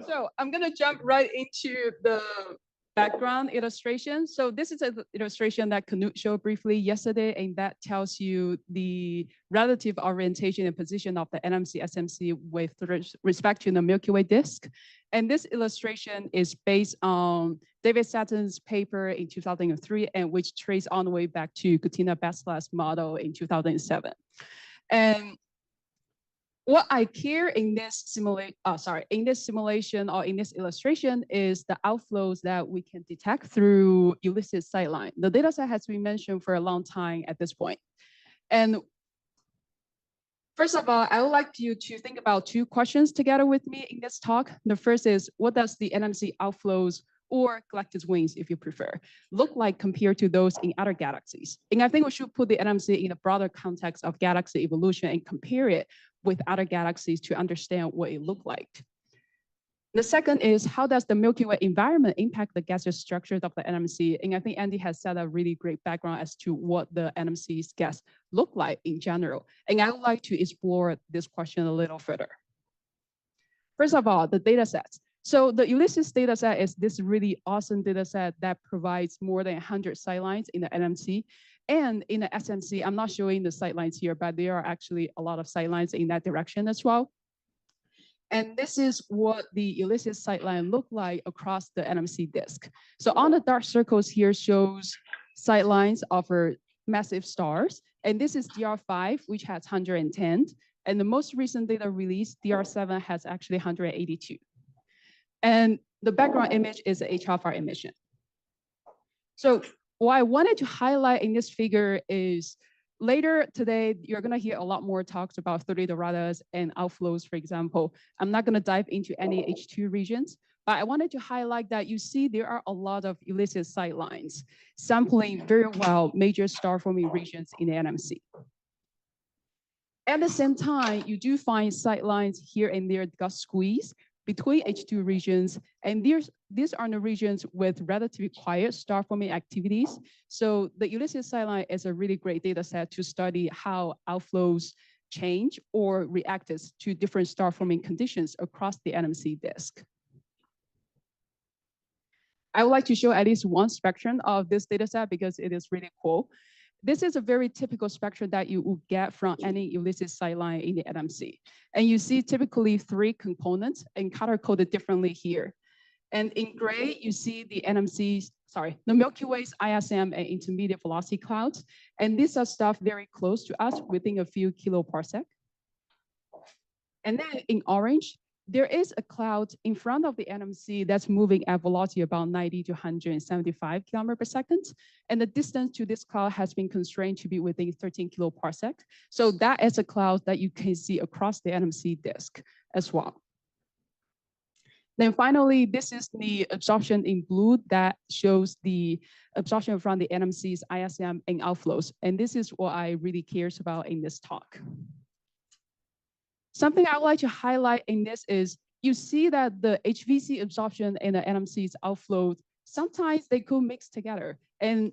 So I'm going to jump right into the background illustration. So this is an illustration that Knut showed briefly yesterday, and that tells you the relative orientation and position of the NMC SMC with respect to the Milky Way disk. And this illustration is based on David Satton's paper in 2003, and which traced all the way back to Katina Basla's model in 2007. And what I care in this simulation or in this illustration is the outflows that we can detect through Ulysses sightline. The data set has been mentioned for a long time at this point. And first of all, I would like you to think about two questions together with me in this talk. The first is, what does the NMC outflows or galactic wings, if you prefer, look like compared to those in other galaxies? And I think we should put the NMC in a broader context of galaxy evolution and compare it with other galaxies to understand what it looked like. The second is, how does the Milky Way environment impact the gaseous structures of the NMC? And I think Andy has set a really great background as to what the NMC's gas look like in general. And I would like to explore this question a little further. First of all, the data sets. So the Ulysses data set is this really awesome data set that provides more than 100 sightlines in the NMC. And in the SMC, I'm not showing the sightlines here, but there are actually a lot of sightlines in that direction as well. And this is what the Ulysses sightline look like across the NMC disk. So on the dark circles here shows sightlines of massive stars. And this is DR5, which has 110. And the most recent data released, DR7, has actually 182. And the background image is a HFR emission. So what I wanted to highlight in this figure is later today, you're going to hear a lot more talks about 30 Doradas and outflows, for example. I'm not going to dive into any H2 regions, but I wanted to highlight that you see there are a lot of Ulysses sightlines sampling very well major star-forming regions in the NMC. At the same time, you do find sightlines here and there that got squeezed between H2 regions, and these are the regions with relatively quiet star-forming activities. So the Ulysses sightline is a really great data set to study how outflows change or react to different star-forming conditions across the NMC disk. I would like to show at least one spectrum of this data set because it is really cool. This is a very typical spectrum that you would get from any Ulysses sightline in the NMC. And you see typically 3 components and color-coded differently here. And in gray, you see the the Milky Way's ISM and intermediate velocity clouds. And these are stuff very close to us within a few kiloparsec. And then in orange, there is a cloud in front of the NMC that's moving at velocity about 90 to 175 kilometers per second. And the distance to this cloud has been constrained to be within 13 kiloparsec. So that is a cloud that you can see across the NMC disk as well. Then finally, this is the absorption in blue that shows the absorption from the NMC's ISM and outflows. And this is what I really cares about in this talk. Something I would like to highlight in this is you see that the HVC absorption and the NMC's outflow, sometimes they could mix together. And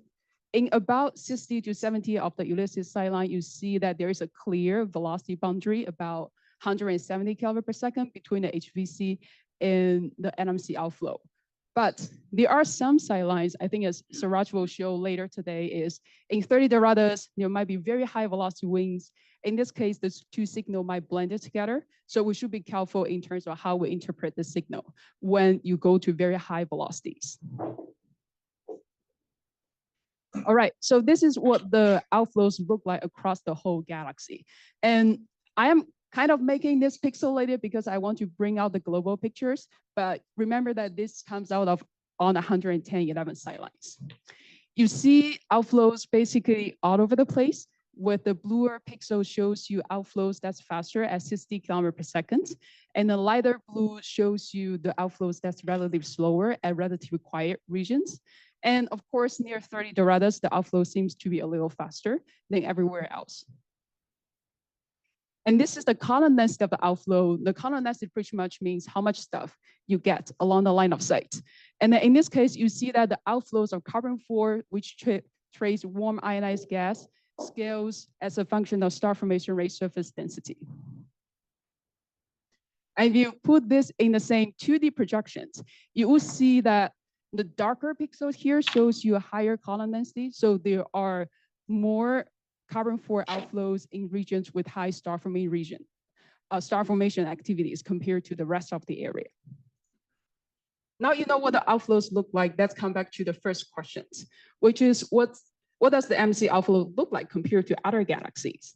in about 60 to 70 of the Ulysses sightline, you see that there is a clear velocity boundary about 170 kilometers per second between the HVC and the NMC outflow. But there are some sightlines, I think as Suraj will show later today, is in 30 Doradas, there might be very high velocity wings. In this case, the 2 signals might blend it together. So we should be careful in terms of how we interpret the signal when you go to very high velocities. All right, so this is what the outflows look like across the whole galaxy. And I am kind of making this pixelated because I want to bring out the global pictures, but remember that this comes out of on 110/11 sightlines. You see outflows basically all over the place, with the bluer pixel shows you outflows that's faster at 60 kilometers per second, and the lighter blue shows you the outflows that's relatively slower at relatively quiet regions. And of course, near 30 Doradas, the outflow seems to be a little faster than everywhere else. And this is the column density of the outflow. The column density pretty much means how much stuff you get along the line of sight. And then in this case, you see that the outflows of carbon-4, which trace warm ionized gas, scales as a function of star formation rate surface density. And if you put this in the same 2D projections, you will see that the darker pixels here shows you a higher column density. So there are more carbon-4 outflows in regions with high star formation activities compared to the rest of the area. Now you know what the outflows look like. Let's come back to the first questions, which is what does the NMC outflow look like compared to other galaxies?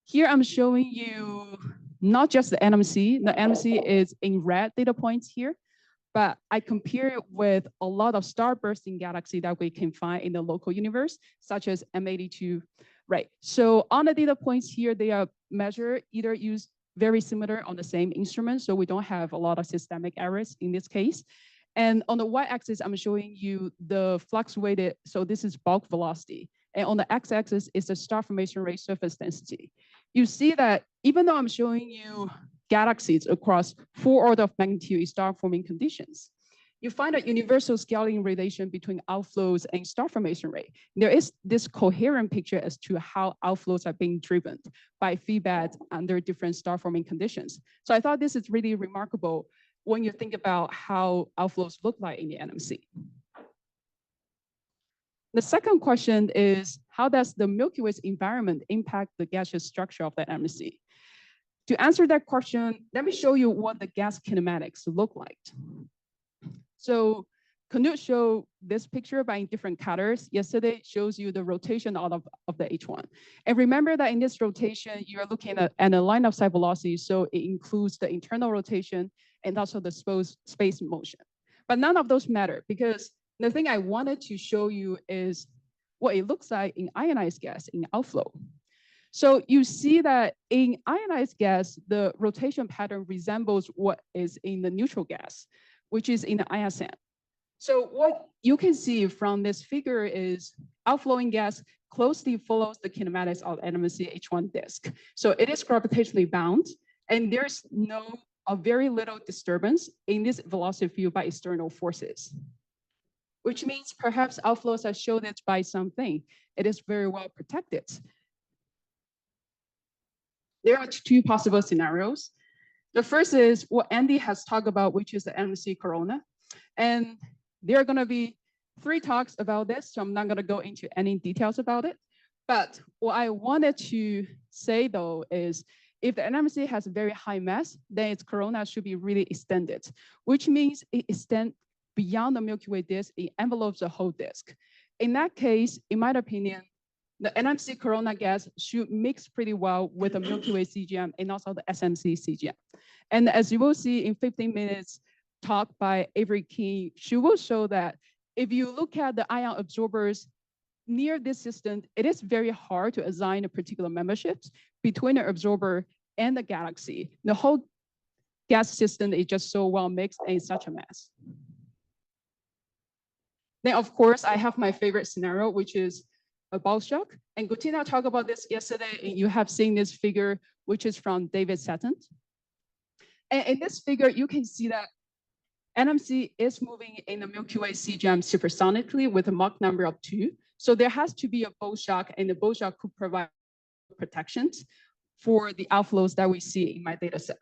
Here I'm showing you not just the NMC. The NMC is in red data points here, but I compare it with a lot of star-bursting galaxy that we can find in the local universe, such as M82, right? So on the data points here, they are measured, either used very similar on the same instrument, so we don't have a lot of systemic errors in this case. And on the y-axis, I'm showing you the flux-weighted, so this is bulk velocity. And on the x-axis is the star formation rate surface density. You see that even though I'm showing you galaxies across 4 orders of magnitude star forming conditions, you find a universal scaling relation between outflows and star formation rate. There is this coherent picture as to how outflows are being driven by feedback under different star forming conditions. So I thought this is really remarkable when you think about how outflows look like in the NMC. The second question is, how does the Milky Way's environment impact the gaseous structure of the NMC? To answer that question, let me show you what the gas kinematics look like. So Knut showed this picture by different colors. Yesterday it shows you the rotation of the H1. And remember that in this rotation, you're looking at a line of sight velocity, so it includes the internal rotation and also the space motion. But none of those matter, because the thing I wanted to show you is what it looks like in ionized gas in outflow. So you see that in ionized gas, the rotation pattern resembles what is in the neutral gas, which is in the ISM. So what you can see from this figure is outflowing gas closely follows the kinematics of NMC H1 disk. So it is gravitationally bound, and there's very little disturbance in this velocity field by external forces, which means perhaps outflows are shielded by something. It is very well protected. There are 2 possible scenarios. The first is what Andy has talked about, which is the NMC corona. And there are gonna be 3 talks about this, so I'm not gonna go into any details about it. But what I wanted to say though is, if the NMC has a very high mass, then its corona should be really extended, which means it extends beyond the Milky Way disk, it envelopes the whole disk. In that case, in my opinion, the NMC corona gas should mix pretty well with the Milky Way CGM and also the SMC CGM. And as you will see in 15 minutes talk by Avery King, she will show that if you look at the ion absorbers near this system, it is very hard to assign a particular memberships between the absorber and the galaxy. The whole gas system is just so well mixed and it's such a mess. Then of course, I have my favorite scenario, which is a bulk shock. And Guttina talked about this yesterday, and you have seen this figure, which is from David Sutton. And in this figure, you can see that NMC is moving in the Milky Way CGM supersonically with a Mach number of 2. So there has to be a bulk shock, and the bulk shock could provide protections for the outflows that we see in my data set.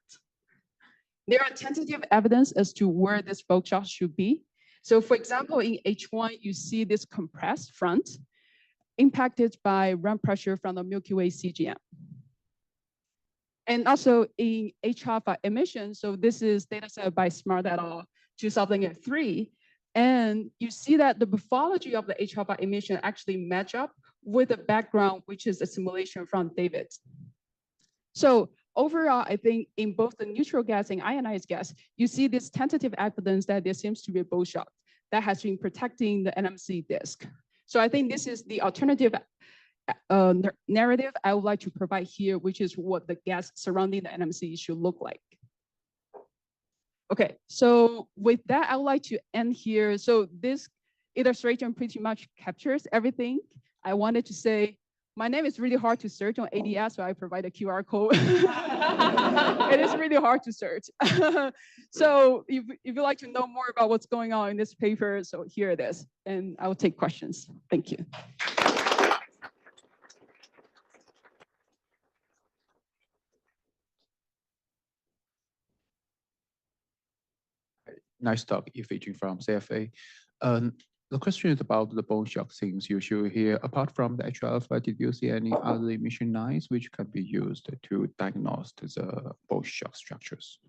There are tentative evidence as to where this bulk shock should be. So for example, in H1, you see this compressed front impacted by run pressure from the Milky Way CGM. And also in H-alpha emission, so this is data set by Smart et al. 2003, and you see that the morphology of the H-alpha emission actually match up with the background, which is a simulation from David. So overall, I think in both the neutral gas and ionized gas, you see this tentative evidence that there seems to be a bulk shock that has been protecting the NMC disk. So I think this is the alternative narrative I would like to provide here, which is what the gas surrounding the NMC should look like. Okay, so with that, I would like to end here. So this illustration pretty much captures everything I wanted to say. My name is really hard to search on ADS, so I provide a QR code. It is really hard to search. So if you'd like to know more about what's going on in this paper, so here it is, and I will take questions. Thank you. Nice talk, Ifeijing from CFA. The question is about the bone shock things you show here. Apart from the H alpha, did you see any other emission lines which can be used to diagnose the bone shock structures?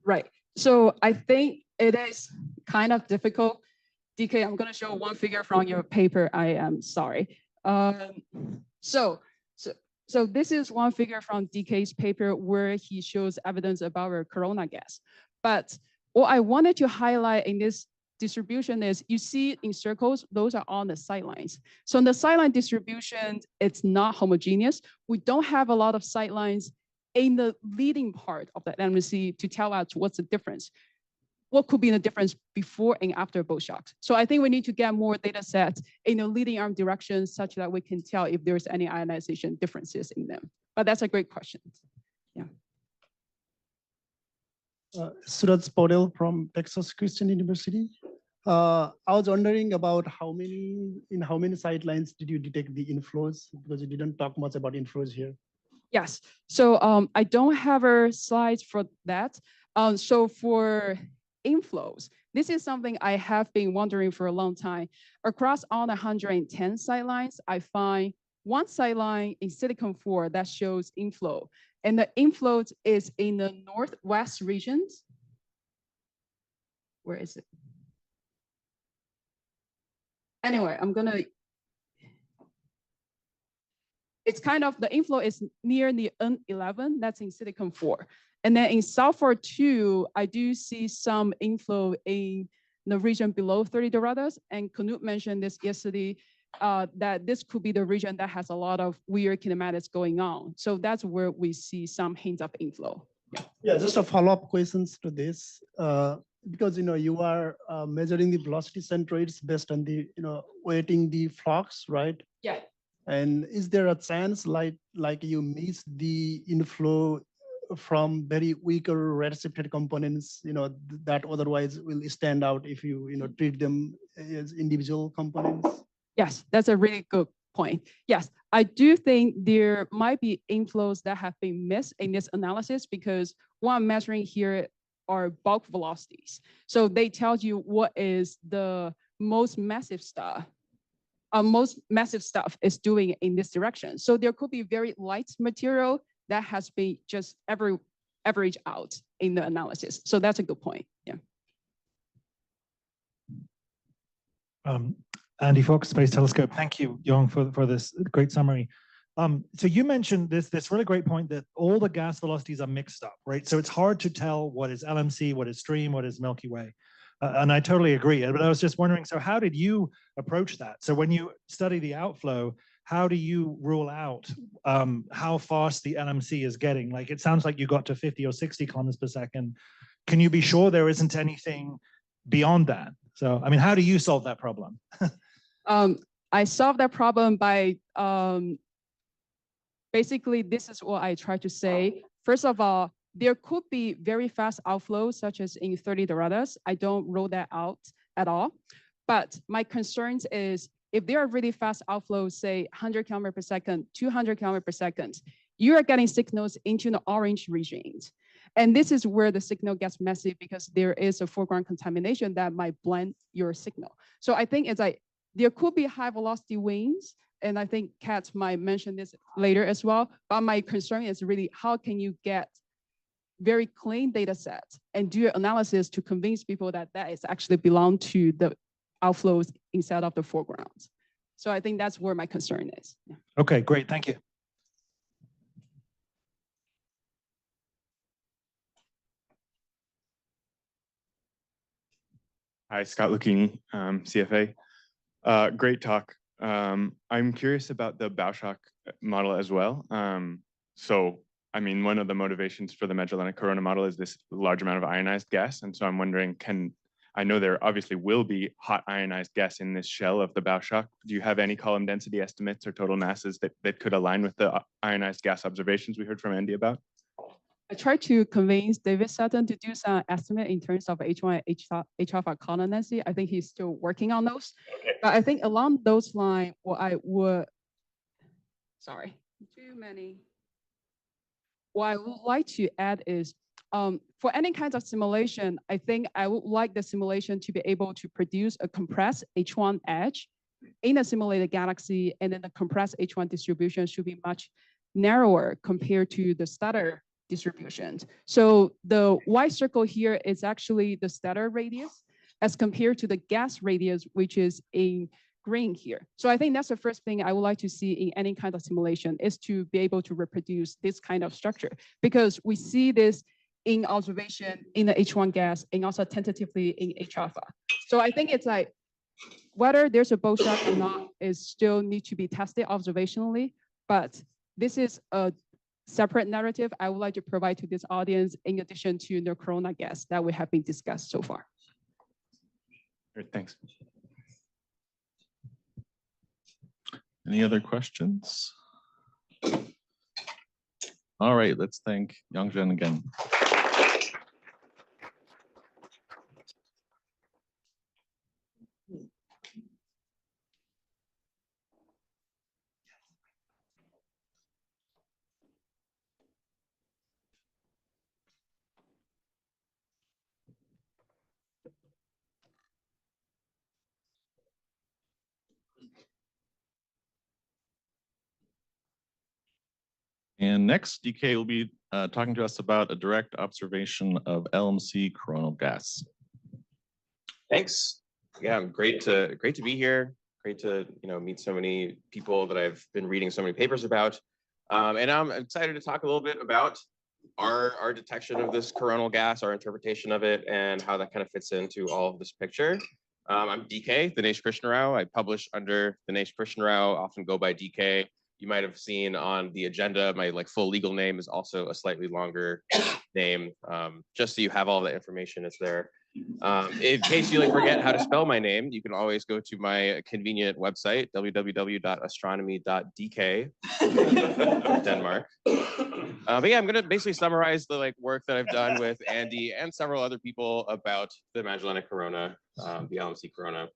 Right. So I think it is kind of difficult. DK, I'm going to show one figure from your paper. I am sorry. So this is one figure from DK's paper where he shows evidence about a corona gas. But what I wanted to highlight in this distribution is you see in circles, those are on the sidelines. So in the sideline distribution, it's not homogeneous. We don't have a lot of sidelines in the leading part of the NMC to tell us what's the difference. What could be the difference before and after both shocks? So I think we need to get more data sets in the leading arm direction such that we can tell if there's any ionization differences in them. But that's a great question. Yeah. Suraj Paudel from Texas Christian University. I was wondering about how many sidelines did you detect the inflows? Because you didn't talk much about inflows here. Yes, so I don't have a slide for that. So for inflows, this is something I have been wondering for a long time. Across all the 110 sidelines, I find one sideline in silicon 4 that shows inflow. And the inflow is in the northwest regions. Where is it? Anyway, it's kind of, the inflow is near the N11, that's in silicon 4. And then in Sulfur 2, I do see some inflow in the region below 30 Dorados. And Knut mentioned this yesterday, that this could be the region that has a lot of weird kinematics going on. So that's where we see some hints of inflow. Yeah, just a follow-up questions to this. Because you are measuring the velocity centroids based on the weighting the flux, right? Yeah. And is there a chance like you miss the inflow from very weaker reticulated components, that otherwise will stand out if you treat them as individual components? Yes, that's a really good point. Yes, I do think there might be inflows that have been missed in this analysis because what I'm measuring here are bulk velocities. So they tell you what is the most massive stuff is doing in this direction. So there could be very light material that has been just average out in the analysis. So that's a good point. Yeah. Andy Fox, Space Telescope. Thank you, Yong, for this great summary. So you mentioned this really great point that all the gas velocities are mixed up, right? So it's hard to tell what is LMC, what is stream, what is Milky Way. And I totally agree. But I was just wondering, so how did you approach that? So when you study the outflow, how do you rule out how fast the LMC is getting? Like, it sounds like you got to 50 or 60 kilometers per second. Can you be sure there isn't anything beyond that? So, I mean, how do you solve that problem? I solved that problem by, basically, this is what I try to say. First of all, there could be very fast outflows, such as in 30 Dorados. I don't rule that out at all. But my concerns is if there are really fast outflows, say 100 kilometers per second, 200 kilometers per second, you are getting signals into the orange regions. And this is where the signal gets messy because there is a foreground contamination that might blend your signal. So I think it's like, there could be high velocity winds, and I think Kat might mention this later as well, but my concern is really how can you get very clean data sets and do an analysis to convince people that that is actually belong to the outflows instead of the foregrounds. So I think that's where my concern is. Yeah. Okay, great, thank you. Hi, Scott Lucchini, CFA. Great talk. I'm curious about the Bauschock model as well. So, I mean, one of the motivations for the Magellanic Corona model is this large amount of ionized gas. And so I'm wondering, I know there obviously will be hot ionized gas in this shell of the Bauschock. Do you have any column density estimates or total masses that could align with the ionized gas observations we heard from Andy about? I tried to convince David Sutton to do some estimate in terms of H1 and H alpha column density. I think he's still working on those. Okay. But I think along those lines, what I would like to add is for any kind of simulation, I think I would like the simulation to be able to produce a compressed H1 edge in a simulated galaxy, and then the compressed H1 distribution should be much narrower compared to the stellar distributions. So the white circle here is actually the stellar radius as compared to the gas radius, which is in green here. So I think that's the first thing I would like to see in any kind of simulation, is to be able to reproduce this kind of structure, because we see this in observation in the H1 gas and also tentatively in H alpha. So I think it's like, whether there's a bow shock or not is still need to be tested observationally, but this is a separate narrative I would like to provide to this audience in addition to the corona gas that we have been discussed so far. Great, thanks. Any other questions? All right, let's thank Yongzhen again. And next, DK will be talking to us about a direct observation of LMC coronal gas. Thanks. Yeah, great to be here. Great to meet so many people that I've been reading so many papers about. And I'm excited to talk a little bit about our detection of this coronal gas, our interpretation of it, and how that kind of fits into all of this picture. I'm DK, Dinesh Krishnarao. I publish under Dinesh Krishnarao, often go by DK. You might have seen on the agenda, my full legal name is also a slightly longer name. Just so you have all the information, it's there. In case you forget how to spell my name, you can always go to my convenient website, www.astronomy.dk, Denmark. But yeah, I'm going to basically summarize the work that I've done with Andy and several other people about the Magellanic Corona, the LMC Corona.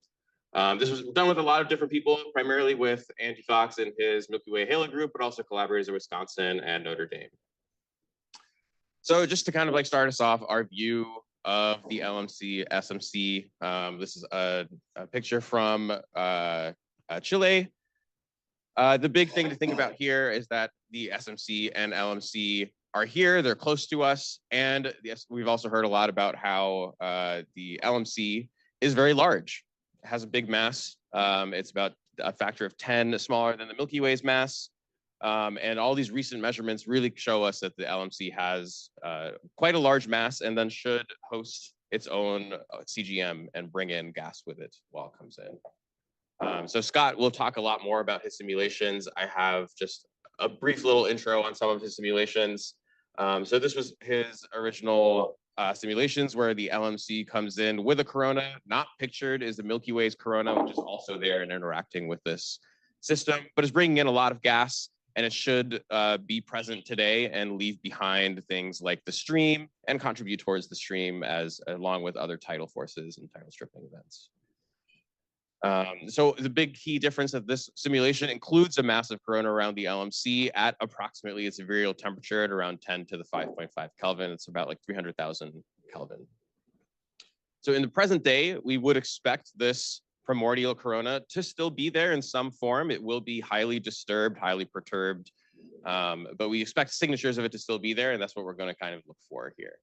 This was done with a lot of different people, primarily with Andy Fox and his Milky Way Halo group, but also collaborators in Wisconsin and Notre Dame. So just to kind of start us off, our view of the LMC SMC. This is a picture from Chile. The big thing to think about here is that the SMC and LMC are here, they're close to us, and yes, we've also heard a lot about how the LMC is very large. It has a big mass. It's about a factor of 10 smaller than the Milky Way's mass. And all these recent measurements really show us that the LMC has quite a large mass and then should host its own CGM and bring in gas with it while it comes in. So Scott will talk a lot more about his simulations. I have just a brief little intro on some of his simulations. So this was his original simulations where the LMC comes in with a corona. Not pictured is the Milky Way's corona, which is also there and interacting with this system, but is bringing in a lot of gas. And it should be present today and leave behind things like the stream and contribute towards the stream along with other tidal forces and tidal stripping events. So the big key difference of this simulation includes a massive corona around the LMC at approximately its virial temperature at around 10 to the 5.5 Kelvin. It's about 300,000 Kelvin. So in the present day, we would expect this primordial corona to still be there in some form. It will be highly disturbed, highly perturbed, but we expect signatures of it to still be there, and that's what we're going to kind of look for here.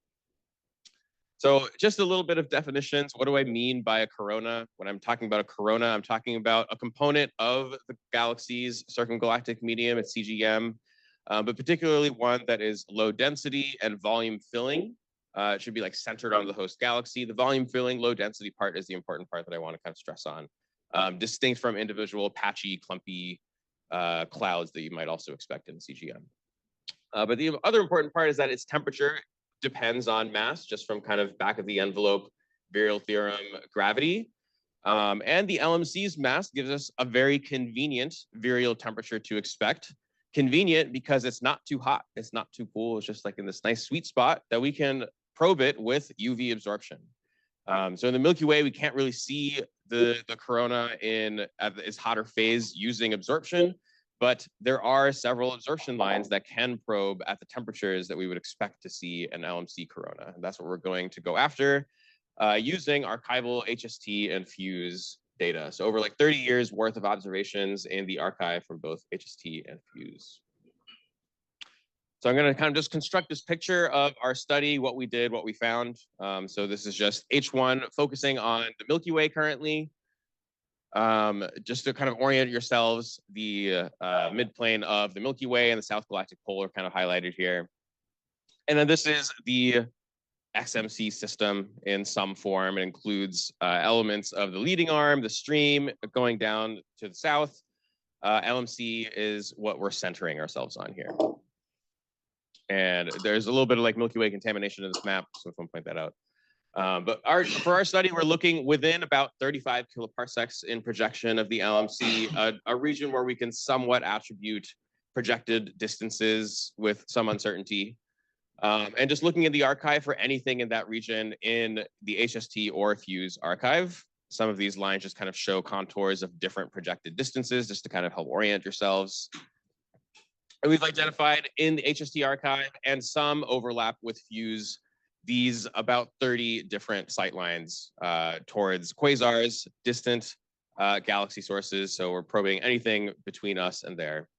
So just a little bit of definitions. What do I mean by a corona? When I'm talking about a corona, I'm talking about a component of the galaxy's circumgalactic medium at CGM, but particularly one that is low density and volume filling. It should be centered on the host galaxy. The volume filling, low density part is the important part that I want to kind of stress on, distinct from individual patchy, clumpy clouds that you might also expect in CGM. But the other important part is that its temperature depends on mass, just from kind of back of the envelope virial theorem gravity. And the LMC's mass gives us a very convenient virial temperature to expect. Convenient because it's not too hot, it's not too cool, it's just in this nice sweet spot that we can probe it with UV absorption. So in the Milky Way, we can't really see the corona in its hotter phase using absorption, but there are several absorption lines that can probe at the temperatures that we would expect to see an LMC corona. And that's what we're going to go after using archival HST and FUSE data. So over like 30 years worth of observations in the archive from both HST and FUSE. So I'm going to kind of just construct this picture of our study, what we did, what we found. So this is just H1 focusing on the Milky Way currently. Just to kind of orient yourselves, the midplane of the Milky Way and the South Galactic Pole are kind of highlighted here. And then this is the XMC system in some form. It includes elements of the leading arm, the stream going down to the south. LMC is what we're centering ourselves on here. And there's a little bit of like Milky Way contamination in this map, so if I point that out. But for our study, we're looking within about 35 kiloparsecs in projection of the LMC, a region where we can somewhat attribute projected distances with some uncertainty. And just looking in the archive for anything in that region in the HST or FUSE archive. Some of these lines just kind of show contours of different projected distances just to kind of help orient yourselves. And we've identified in the HST archive and some overlap with FUSE these about 30 different sight lines towards quasars, distant galaxy sources. So we're probing anything between us and there.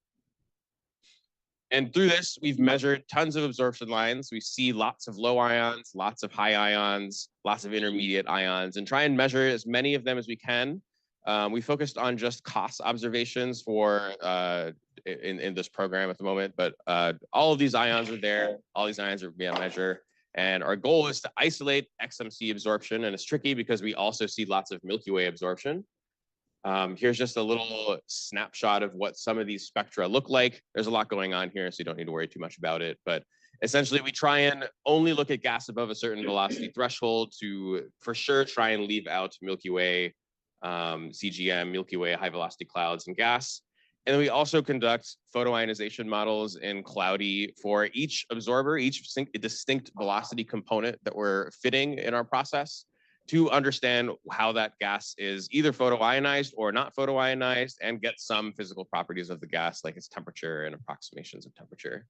And through this, we've measured tons of absorption lines. We see lots of low ions, lots of high ions, lots of intermediate ions, and try and measure as many of them as we can. We focused on just COS observations for in this program at the moment, but all of these ions are there. All these ions are being measured. And our goal is to isolate XMC absorption, and it's tricky because we also see lots of Milky Way absorption. Here's just a little snapshot of what some of these spectra look like. There's a lot going on here, so you don't need to worry too much about it. But essentially, we try and only look at gas above a certain velocity threshold to, for sure, try and leave out Milky Way, CGM, Milky Way, high velocity clouds, and gas. And then we also conduct photoionization models in cloudy for each absorber, each distinct velocity component that we're fitting in our process to understand how that gas is either photoionized or not photoionized and get some physical properties of the gas, like its temperature and approximations of temperature.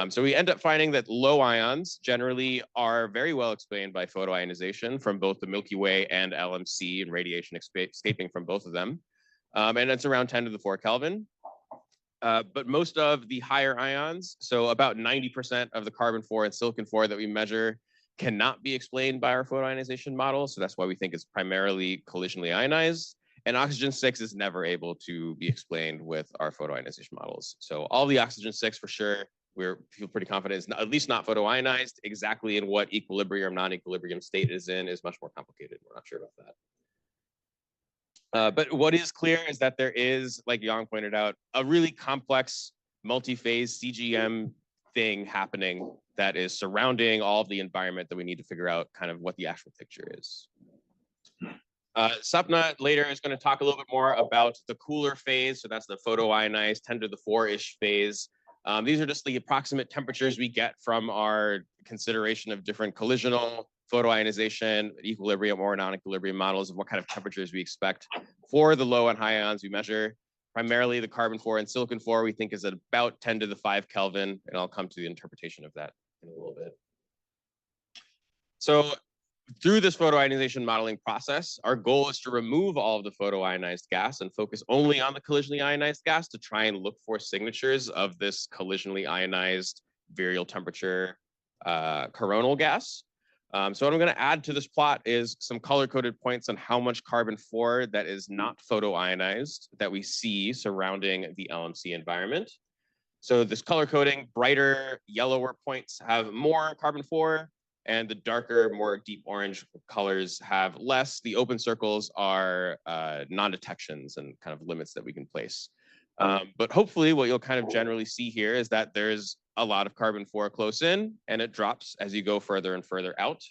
So we end up finding that low ions generally are very well explained by photoionization from both the Milky Way and LMC and radiation escaping from both of them. And it's around 10 to the 4 Kelvin. But most of the higher ions, so about 90% of the carbon-4 and silicon-4 that we measure cannot be explained by our photoionization model. So that's why we think it's primarily collisionally ionized. And oxygen-6 is never able to be explained with our photoionization models. So all the oxygen-6 for sure, we feel pretty confident is at least not photoionized. Exactly in what equilibrium, non-equilibrium state it is in is much more complicated. We're not sure about that. But what is clear is that there is, like Yang pointed out, a really complex multi-phase CGM thing happening that is surrounding all of the environment that we need to figure out kind of what the actual picture is. Sapna later is going to talk a little bit more about the cooler phase. So that's the photoionized 10 to the 4-ish phase. These are just the approximate temperatures we get from our consideration of different collisional, photoionization, equilibrium or non-equilibrium models of what kind of temperatures we expect for the low and high ions we measure. Primarily the carbon-4 and silicon-4 we think is at about 10 to the 5 Kelvin, and I'll come to the interpretation of that in a little bit. So through this photoionization modeling process, our goal is to remove all of the photoionized gas and focus only on the collisionally ionized gas to try and look for signatures of this collisionally ionized virial temperature coronal gas. So what I'm going to add to this plot is some color-coded points on how much carbon-4 that is not photoionized that we see surrounding the LMC environment. So this color coding, brighter, yellower points have more carbon-4, and the darker, more deep orange colors have less. The open circles are non-detections and kind of limits that we can place. But hopefully what you'll kind of generally see here is that there's a lot of carbon-4 close in, and it drops as you go further and further out.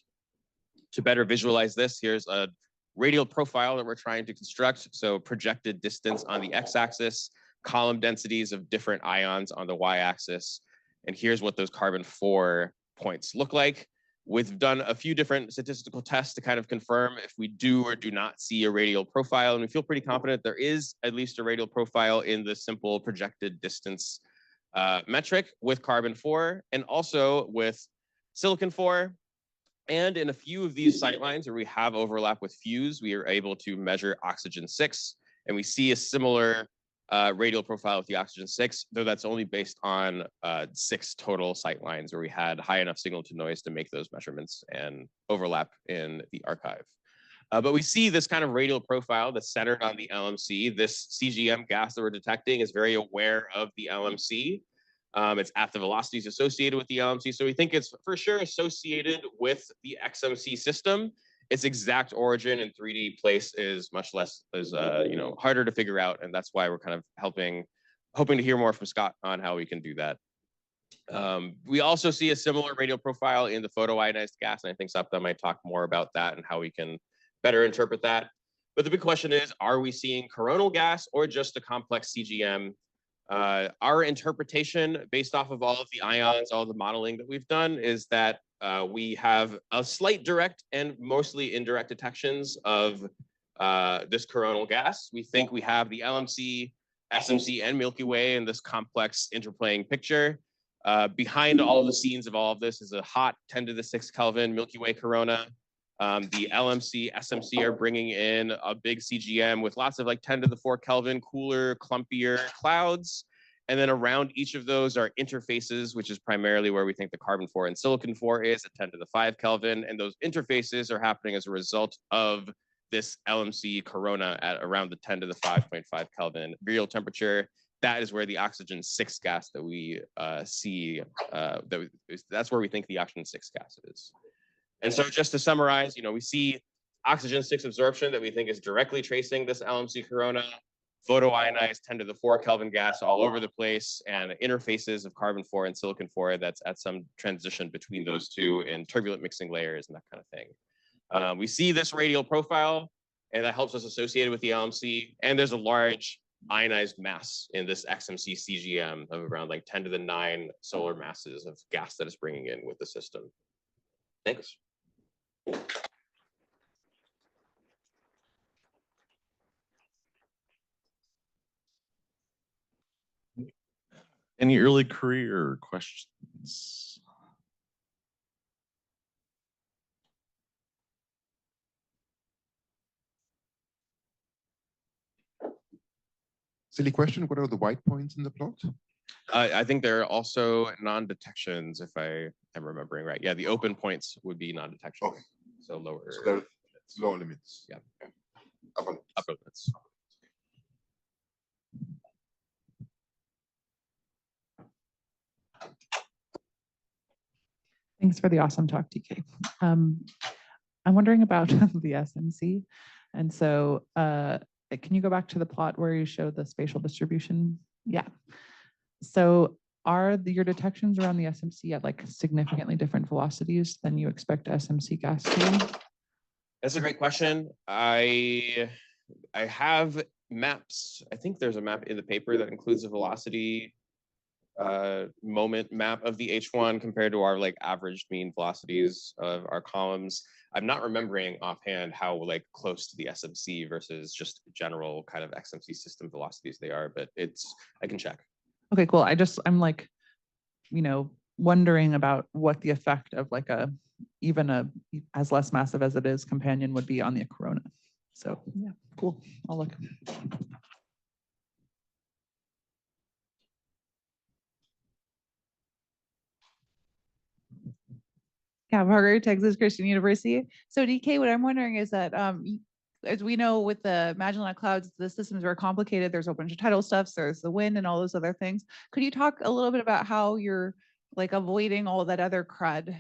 To better visualize this, here's a radial profile that we're trying to construct. So projected distance on the x-axis, column densities of different ions on the y-axis. And here's what those carbon-4 points look like. We've done a few different statistical tests to kind of confirm if we do or do not see a radial profile, and we feel pretty confident there is at least a radial profile in the simple projected distance metric with carbon-4 and also with silicon-4. And in a few of these sightlines where we have overlap with fuse, we are able to measure oxygen-6, and we see a similar radial profile with the oxygen-6, though that's only based on 6 total sightlines where we had high enough signal to noise to make those measurements and overlap in the archive. But we see this kind of radial profile that's centered on the LMC. This CGM gas that we're detecting is very aware of the LMC. It's at the velocities associated with the LMC. So we think it's for sure associated with the XMC system. Its exact origin in 3D place is much less, harder to figure out. And that's why we're kind of hoping to hear more from Scott on how we can do that. We also see a similar radial profile in the photoionized gas. And I think Sapna might talk more about that and how we can better interpret that. But the big question is, are we seeing coronal gas or just a complex CGM? Our interpretation based off of all of the ions, all the modeling that we've done is that we have a slight direct and mostly indirect detections of this coronal gas. We think we have the LMC, SMC, and Milky Way in this complex interplaying picture. Behind all of the scenes of all of this is a hot 10 to the 6 Kelvin Milky Way corona. The LMC, SMC are bringing in a big CGM with lots of like 10 to the 4 Kelvin, cooler, clumpier clouds. And then around each of those are interfaces, which is primarily where we think the carbon-4 and silicon-4 is at 10 to the 5 Kelvin. And those interfaces are happening as a result of this LMC corona at around the 10 to the 5.5 Kelvin virial temperature. That is where the oxygen-6 gas that we see, that's where we think the oxygen-6 gas is. And so just to summarize, we see oxygen-6 absorption that we think is directly tracing this LMC corona, photoionized 10 to the 4 Kelvin gas all over the place, and interfaces of carbon-4 and silicon-4 that's at some transition between those two in turbulent mixing layers and that kind of thing. We see this radial profile, and that helps us associate it with the LMC, and there's a large ionized mass in this XMC CGM of around like 10 to the 9 solar masses of gas that is bringing in with the system. Thanks. Any early career questions? Silly question, what are the white points in the plot? I think there are also non-detections, if I am remembering right. Yeah, the open points would be non-detection. Okay. So lower. So there are lower limits. Yeah. Upper limits. Upper limits. Thanks for the awesome talk, DK. I'm wondering about the SMC. And so can you go back to the plot where you show the spatial distribution? Yeah. So are your detections around the SMC at like significantly different velocities than you expect SMC gas to be? That's a great question. I have maps. I think there's a map in the paper that includes a velocity moment map of the H1 compared to our like average mean velocities of our columns. I'm not remembering offhand how like close to the SMC versus just general kind of XMC system velocities they are, but I can check. Okay, cool. I'm like, wondering about what the effect of like even as less massive as it is companion would be on the corona. So yeah, cool. I'll look. Yeah, Margaret, Texas Christian University. So DK, what I'm wondering is that as we know with the Magellanic Clouds, the systems are complicated. There's a bunch of tidal stuff, there's the wind and all those other things. Could you talk a little bit about how you're like avoiding all that other crud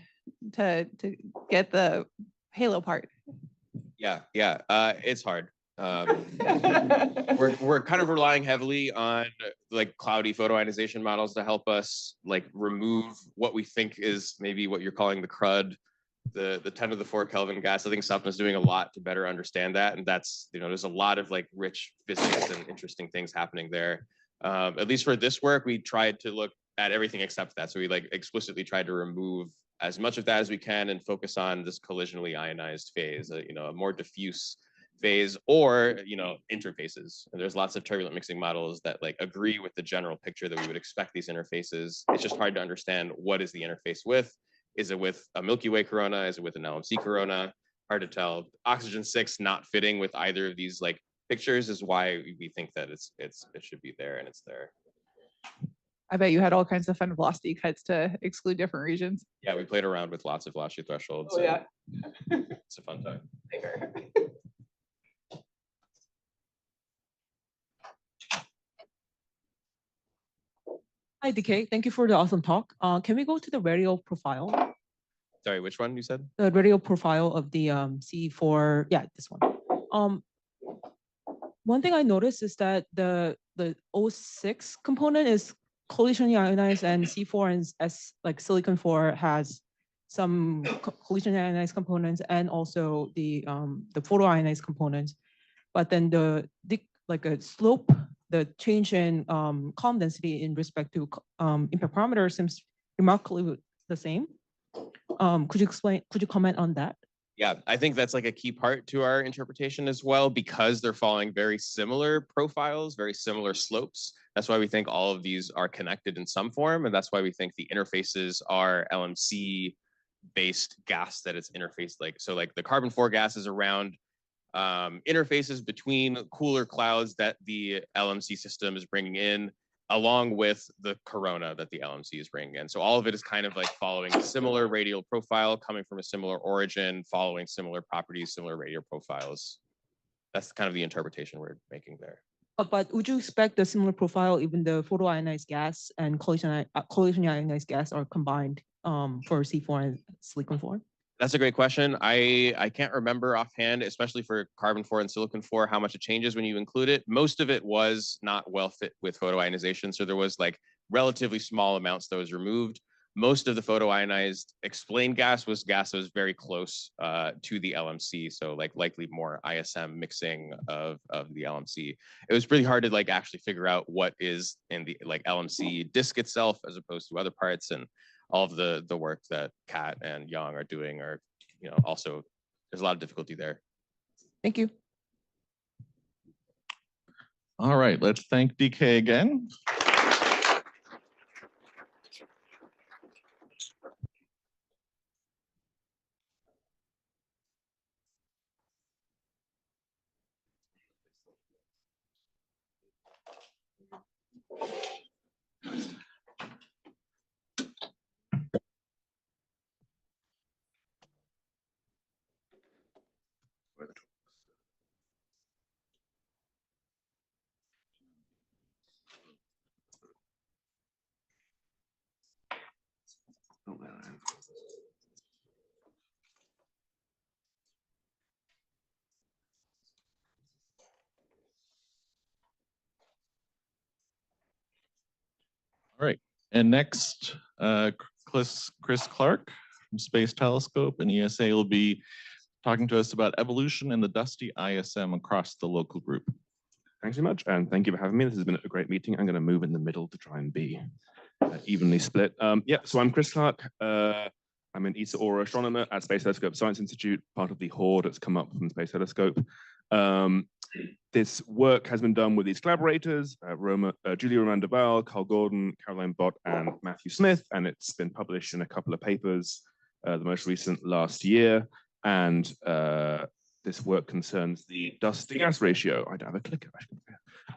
to get the halo part? Yeah, it's hard. We're kind of relying heavily on like cloudy photoionization models to help us like remove what we think is maybe what you're calling the crud, the 10 to the 4 Kelvin gas. I think Sapna's doing a lot to better understand that, and that's there's a lot of like rich physics and interesting things happening there. At least for this work, we tried to look at everything except that. So we like explicitly tried to remove as much of that as we can and focus on this collisionally ionized phase, a more diffuse phase, or interfaces. And there's lots of turbulent mixing models that like agree with the general picture that we would expect these interfaces. It's just hard to understand what is the interface with. Is it with a Milky Way corona? Is it with an LMC corona? Hard to tell. Oxygen 6 not fitting with either of these like pictures is why we think that it should be there, and it's there. I bet you had all kinds of fun velocity cuts to exclude different regions. Yeah, we played around with lots of velocity thresholds. Oh, yeah. It's a fun time. Hi, DK. Thank you for the awesome talk. Can we go to the radial profile? Sorry, which one you said? The radial profile of the C4, yeah, this one. One thing I noticed is that the O6 component is collision ionized, and C4 and S, like silicon 4, has some collision ionized components and also the photoionized components. But then the slope, the change in column density in respect to impact parameter seems remarkably the same. Could you comment on that? Yeah, I think that's like a key part to our interpretation as well, because they're following very similar profiles, very similar slopes. That's why we think all of these are connected in some form. And that's why we think the interfaces are LMC based gas that it's interfaced like. So like the carbon-4 gas is around interfaces between cooler clouds that the LMC system is bringing in, along with the corona that the LMC is bringing in. So all of it is kind of like following a similar radial profile, coming from a similar origin, following similar properties, similar radial profiles. That's kind of the interpretation we're making there. But would you expect a similar profile even the photoionized gas and collision ionized gas are combined for C4 and silicon 4? That's a great question. I can't remember offhand, especially for carbon-4 and silicon-4, how much it changes when you include it. Most of it was not well fit with photoionization, so there was like relatively small amounts that was removed. Most of the photoionized explained gas was very close to the LMC, so like likely more ISM mixing of the LMC. It was pretty hard to like actually figure out what is in the like LMC disk itself as opposed to other parts, and all of the work that Kat and Yang are doing are, also there's a lot of difficulty there. Thank you. All right, let's thank DK again. All right, and next, Chris Clark from Space Telescope and ESA will be talking to us about evolution in the dusty ISM across the local group. Thanks very much, and thank you for having me. This has been a great meeting. I'm going to move in the middle to try and be evenly split. So I'm Chris Clark. I'm an ESA Aura astronomer at Space Telescope Science Institute, part of the horde that's come up from Space Telescope. This work has been done with these collaborators, Julia Roman Duval, Carl Gordon, Caroline Bott, and Matthew Smith, and it's been published in a couple of papers, the most recent last year. And this work concerns the dust-to-gas ratio. I don't have a clicker.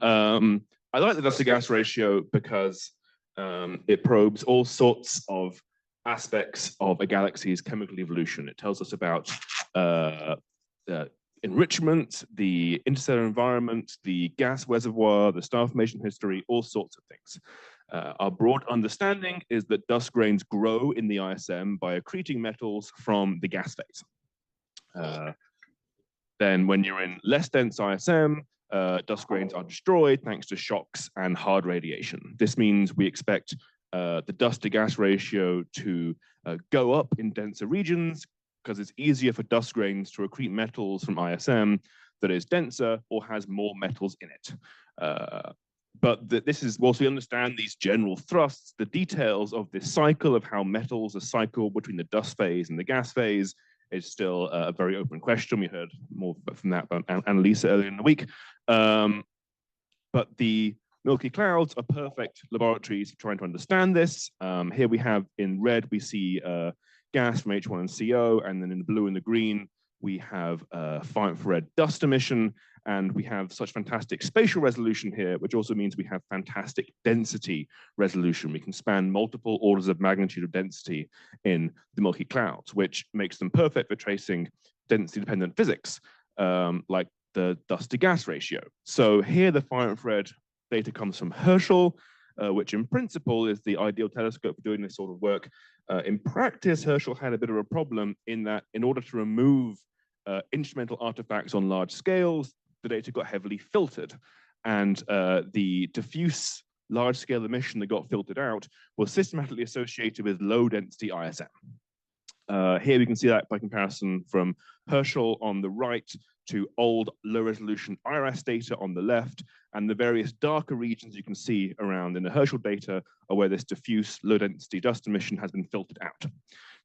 I like the dust-to-gas ratio because it probes all sorts of aspects of a galaxy's chemical evolution. It tells us about the enrichment, the interstellar environment, the gas reservoir, the star formation history, all sorts of things. Our broad understanding is that dust grains grow in the ISM by accreting metals from the gas phase. Then when you're in less dense ISM, dust grains are destroyed thanks to shocks and hard radiation. This means we expect the dust-to-gas ratio to go up in denser regions, because it's easier for dust grains to accrete metals from ISM that is denser or has more metals in it. But this is, once we understand these general thrusts, the details of this cycle of how metals are cycled between the dust phase and the gas phase is still a very open question. We heard more from that from Annalisa earlier in the week. But the Milky Clouds are perfect laboratories for trying to understand this. Here we have in red, we see gas from H1 and CO, and then in the blue and the green, we have far infrared dust emission, and we have such fantastic spatial resolution here, which also means we have fantastic density resolution. We can span multiple orders of magnitude of density in the Milky Clouds, which makes them perfect for tracing density-dependent physics, like the dust to gas ratio. So here the far infrared data comes from Herschel, which in principle is the ideal telescope for doing this sort of work. In practice, Herschel had a bit of a problem in that in order to remove instrumental artifacts on large scales, the data got heavily filtered. And the diffuse large-scale emission that got filtered out was systematically associated with low-density ISM. Here we can see that by comparison from Herschel on the right to old low-resolution IRAS data on the left, and the various darker regions you can see around in the Herschel data are where this diffuse low-density dust emission has been filtered out.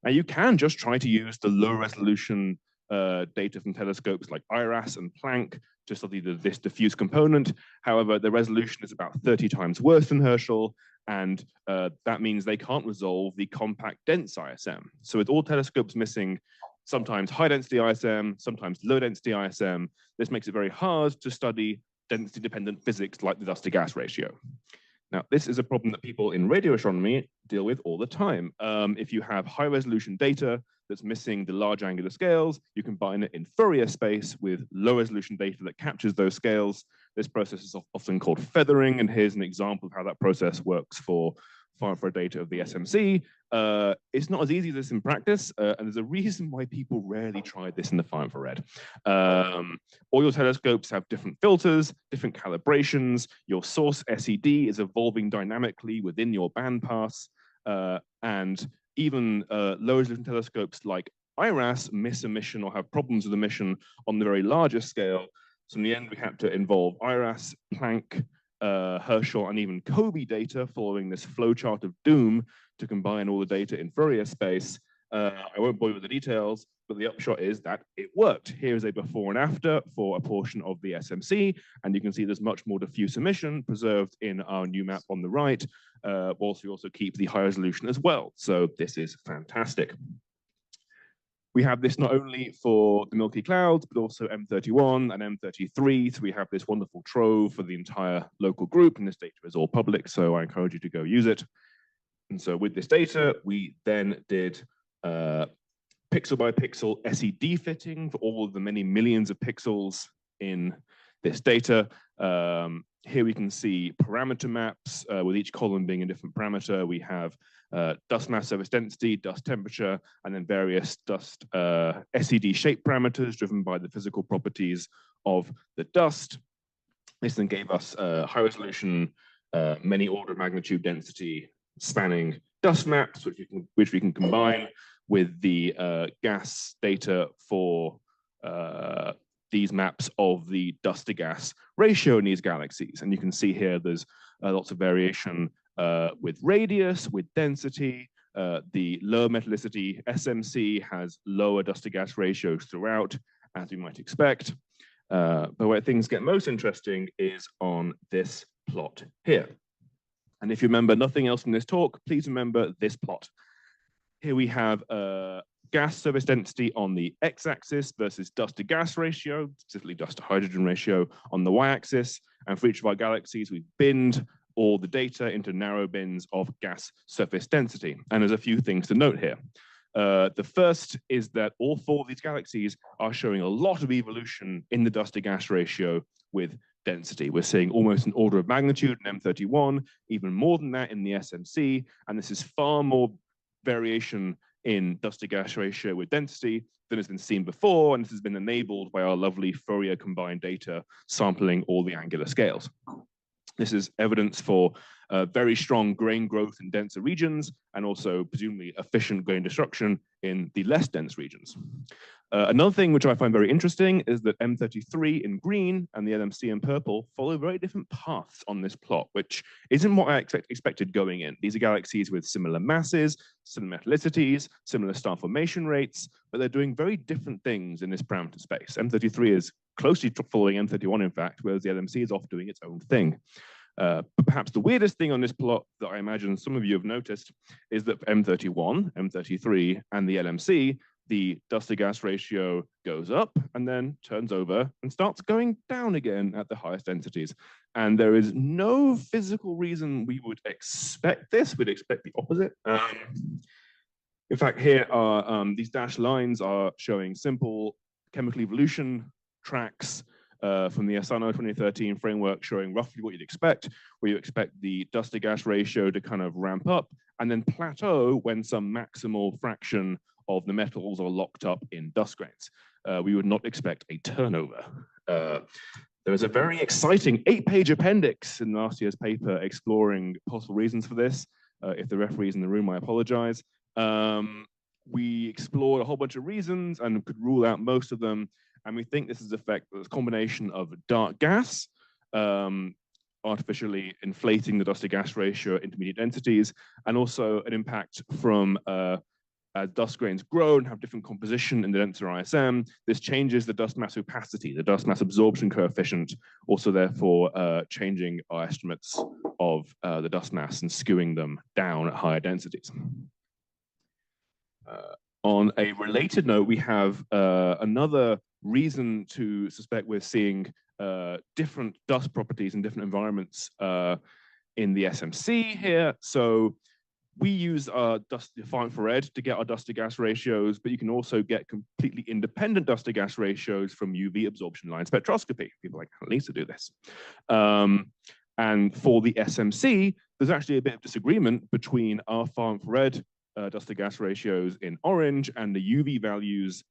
Now you can just try to use the low-resolution data from telescopes like IRAS and Planck to study this diffuse component. However, the resolution is about 30 times worse than Herschel, and that means they can't resolve the compact dense ISM. So with all telescopes missing sometimes high density ISM, sometimes low density ISM, this makes it very hard to study density dependent physics like the dust to gas ratio. Now, this is a problem that people in radio astronomy deal with all the time. If you have high resolution data that's missing the large angular scales, you combine it in Fourier space with low resolution data that captures those scales. This process is often called feathering, and here's an example of how that process works for far infrared data of the SMC. It's not as easy as this in practice, and there's a reason why people rarely try this in the far infrared. All your telescopes have different filters, different calibrations. Your source SED is evolving dynamically within your bandpass, and even low resolution telescopes like IRAS miss emission or have problems with emission on the very largest scale. So in the end, we had to involve IRAS, Planck, Herschel, and even COBE data following this flowchart of doom to combine all the data in Fourier space. I won't bore you with the details, but the upshot is that it worked. Here is a before and after for a portion of the SMC, and you can see there's much more diffuse emission preserved in our new map on the right, whilst we also keep the high resolution as well. So this is fantastic. We have this not only for the Milky Clouds, but also M31 and M33. So we have this wonderful trove for the entire local group, and this data is all public, so I encourage you to go use it. And so with this data, we then did pixel by pixel SED fitting for all of the many millions of pixels in this data. Here we can see parameter maps with each column being a different parameter. We have dust mass surface density, dust temperature, and then various dust SED shape parameters driven by the physical properties of the dust. This then gave us high resolution, many order of magnitude density spanning dust maps, which we can combine with the gas data for these maps of the dust to gas ratio in these galaxies. And you can see here there's lots of variation with radius, with density. The lower metallicity SMC has lower dust to gas ratios throughout, as we might expect. But where things get most interesting is on this plot here. And if you remember nothing else from this talk, please remember this plot. Here we have gas surface density on the x-axis versus dust to gas ratio, specifically dust to hydrogen ratio on the y-axis. And for each of our galaxies, we've binned all the data into narrow bins of gas surface density. And there's a few things to note here. The first is that all four of these galaxies are showing a lot of evolution in the dust to gas ratio with density. We're seeing almost an order of magnitude in M31, even more than that in the SMC. And this is far more variation in dust to gas ratio with density than has been seen before, and this has been enabled by our lovely Fourier combined data sampling all the angular scales. This is evidence for very strong grain growth in denser regions, and also presumably efficient grain destruction in the less dense regions. Another thing which I find very interesting is that M33 in green and the LMC in purple follow very different paths on this plot, which isn't what I expected going in. These are galaxies with similar masses, similar metallicities, similar star formation rates, but they're doing very different things in this parameter space. M33 is closely following M31, in fact, whereas the LMC is off doing its own thing. But perhaps the weirdest thing on this plot that I imagine some of you have noticed is that for M31, M33, and the LMC, the dust to gas ratio goes up and then turns over and starts going down again at the highest densities. And there is no physical reason we would expect this. We'd expect the opposite. In fact, here are these dashed lines are showing simple chemical evolution tracks from the Asano 2013 framework, showing roughly what you'd expect, where you expect the dust to gas ratio to kind of ramp up and then plateau when some maximal fraction of the metals are locked up in dust grains. We would not expect a turnover. There is a very exciting 8-page appendix in last year's paper exploring possible reasons for this. If the referee's in the room, I apologize. We explored a whole bunch of reasons and could rule out most of them. And we think this is a combination of dark gas, artificially inflating the dust to gas ratio at intermediate densities, and also an impact from as dust grains grow and have different composition in the denser ISM, this changes the dust mass opacity, the dust mass absorption coefficient, also therefore changing our estimates of the dust mass and skewing them down at higher densities. On a related note, we have another reason to suspect we're seeing different dust properties in different environments in the SMC here. So we use our far infrared to get our dust to gas ratios, but you can also get completely independent dust to gas ratios from UV absorption line spectroscopy. People like Lisa do this. And for the SMC, there's actually a bit of disagreement between our far infrared dust to gas ratios in orange and the UV values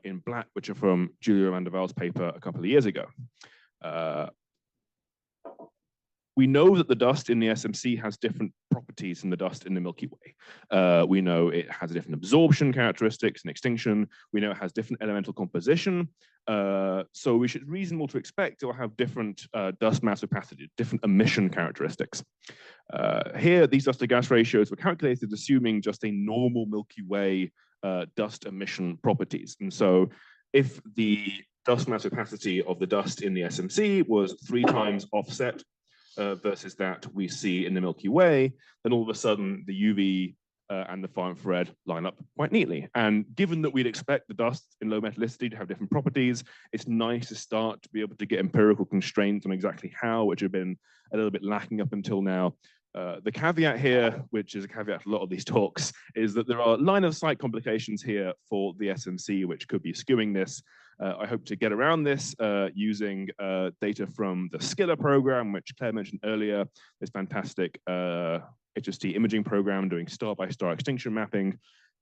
in black, which are from Julia van der Waals' paper a couple of years ago. We know that the dust in the SMC has different properties than the dust in the Milky Way. We know it has different absorption characteristics and extinction. We know it has different elemental composition. So we should reasonable to expect it will have different dust mass opacity, different emission characteristics. Here, these dust to gas ratios were calculated assuming just a normal Milky Way dust emission properties. And so if the dust mass opacity of the dust in the SMC was 3 times offset versus that we see in the Milky Way, then all of a sudden the UV and the far infrared line up quite neatly. And given that we'd expect the dust in low metallicity to have different properties, it's nice to start to be able to get empirical constraints on exactly how, which have been a little bit lacking up until now. The caveat here, which is a caveat to a lot of these talks, is that there are line of sight complications here for the SMC, which could be skewing this. I hope to get around this using data from the Skiller program, which Claire mentioned earlier, this fantastic HST imaging program doing star-by-star extinction mapping,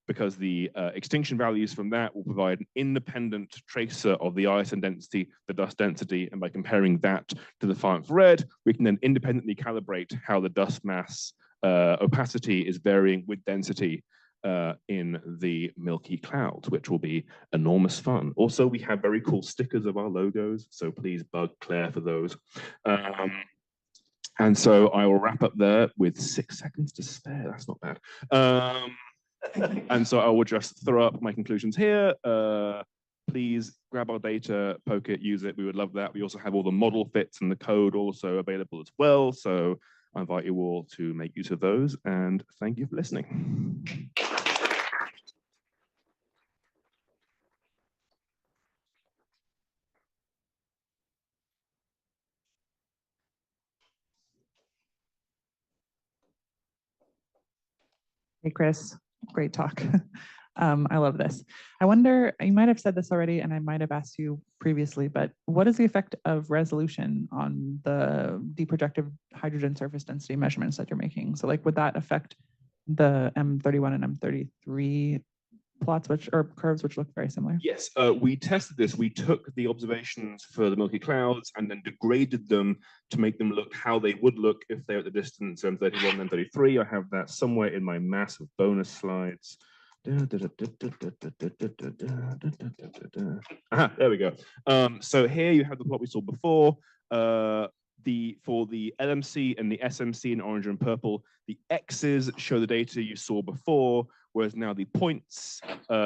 because the extinction values from that will provide an independent tracer of the ISM density, the dust density, and by comparing that to the far infrared, we can then independently calibrate how the dust mass opacity is varying with density in the Milky Cloud, which will be enormous fun. Also, we have very cool stickers of our logos, so please bug Claire for those. And so I will wrap up there with 6 seconds to spare. That's not bad. And so I will just throw up my conclusions here. Please grab our data, poke it, use it. We would love that. We also have all the model fits and the code also available as well. So I invite you all to make use of those, and thank you for listening. Hey, Chris, great talk. I love this. I wonder, you might have said this already, and I might have asked you previously, but what is the effect of resolution on the deep projective hydrogen surface density measurements that you're making? So like, would that affect the M31 and M33 plots or curves which look very similar? Yes, we tested this. We took the observations for the Milky Clouds and then degraded them to make them look how they would look if they're at the distance M31 and M33. I have that somewhere in my massive bonus slides. Aha, there we go. So here you have the plot we saw before. For the LMC and the SMC in orange and purple, the X's show the data you saw before, whereas now the points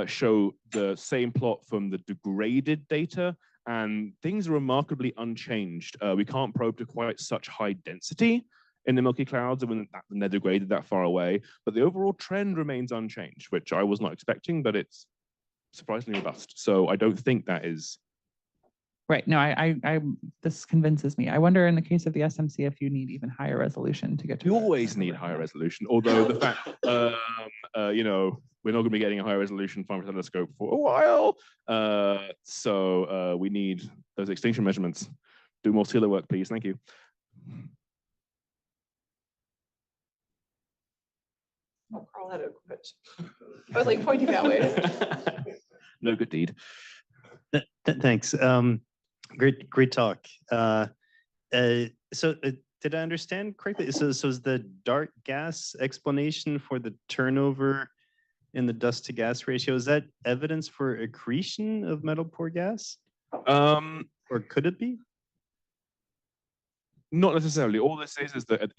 show the same plot from the degraded data, and things are remarkably unchanged. We can't probe to quite such high density in the Milky Clouds when they're degraded that far away, but the overall trend remains unchanged, which I was not expecting, but it's surprisingly robust. So I don't think that is. Right. No, this convinces me. I wonder in the case of the SMC if you need even higher resolution to get to. You always need higher resolution, although the fact, you know, we're not going to be getting a higher resolution fine telescope for a while. So we need those extinction measurements. Do more sealer work, please. Thank you. Oh, Carl had a question. I was like pointing that way. No good deed. Thanks. Great talk. So did I understand correctly? So is the dark gas explanation for the turnover in the dust to gas ratio, is that evidence for accretion of metal pore gas? Or could it be? Not necessarily. All this is that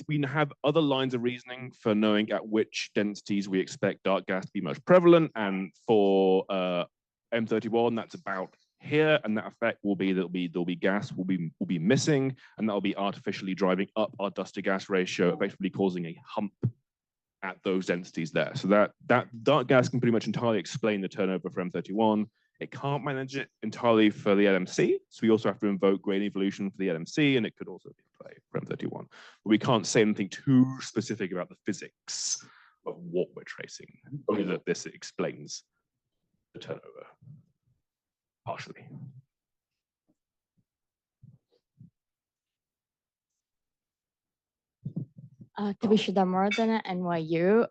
we have other lines of reasoning for knowing at which densities we expect dark gas to be most prevalent, and for M31, that's about here, and that effect will be there'll be gas will be missing, and that'll be artificially driving up our dust to gas ratio, effectively causing a hump at those densities there. So that dark gas can pretty much entirely explain the turnover for M31. It can't manage it entirely for the LMC, so we also have to invoke gradient evolution for the LMC, and it could also be at play for M31. But we can't say anything too specific about the physics of what we're tracing, only that this explains the turnover partially. Tavisha Damardana, NYU.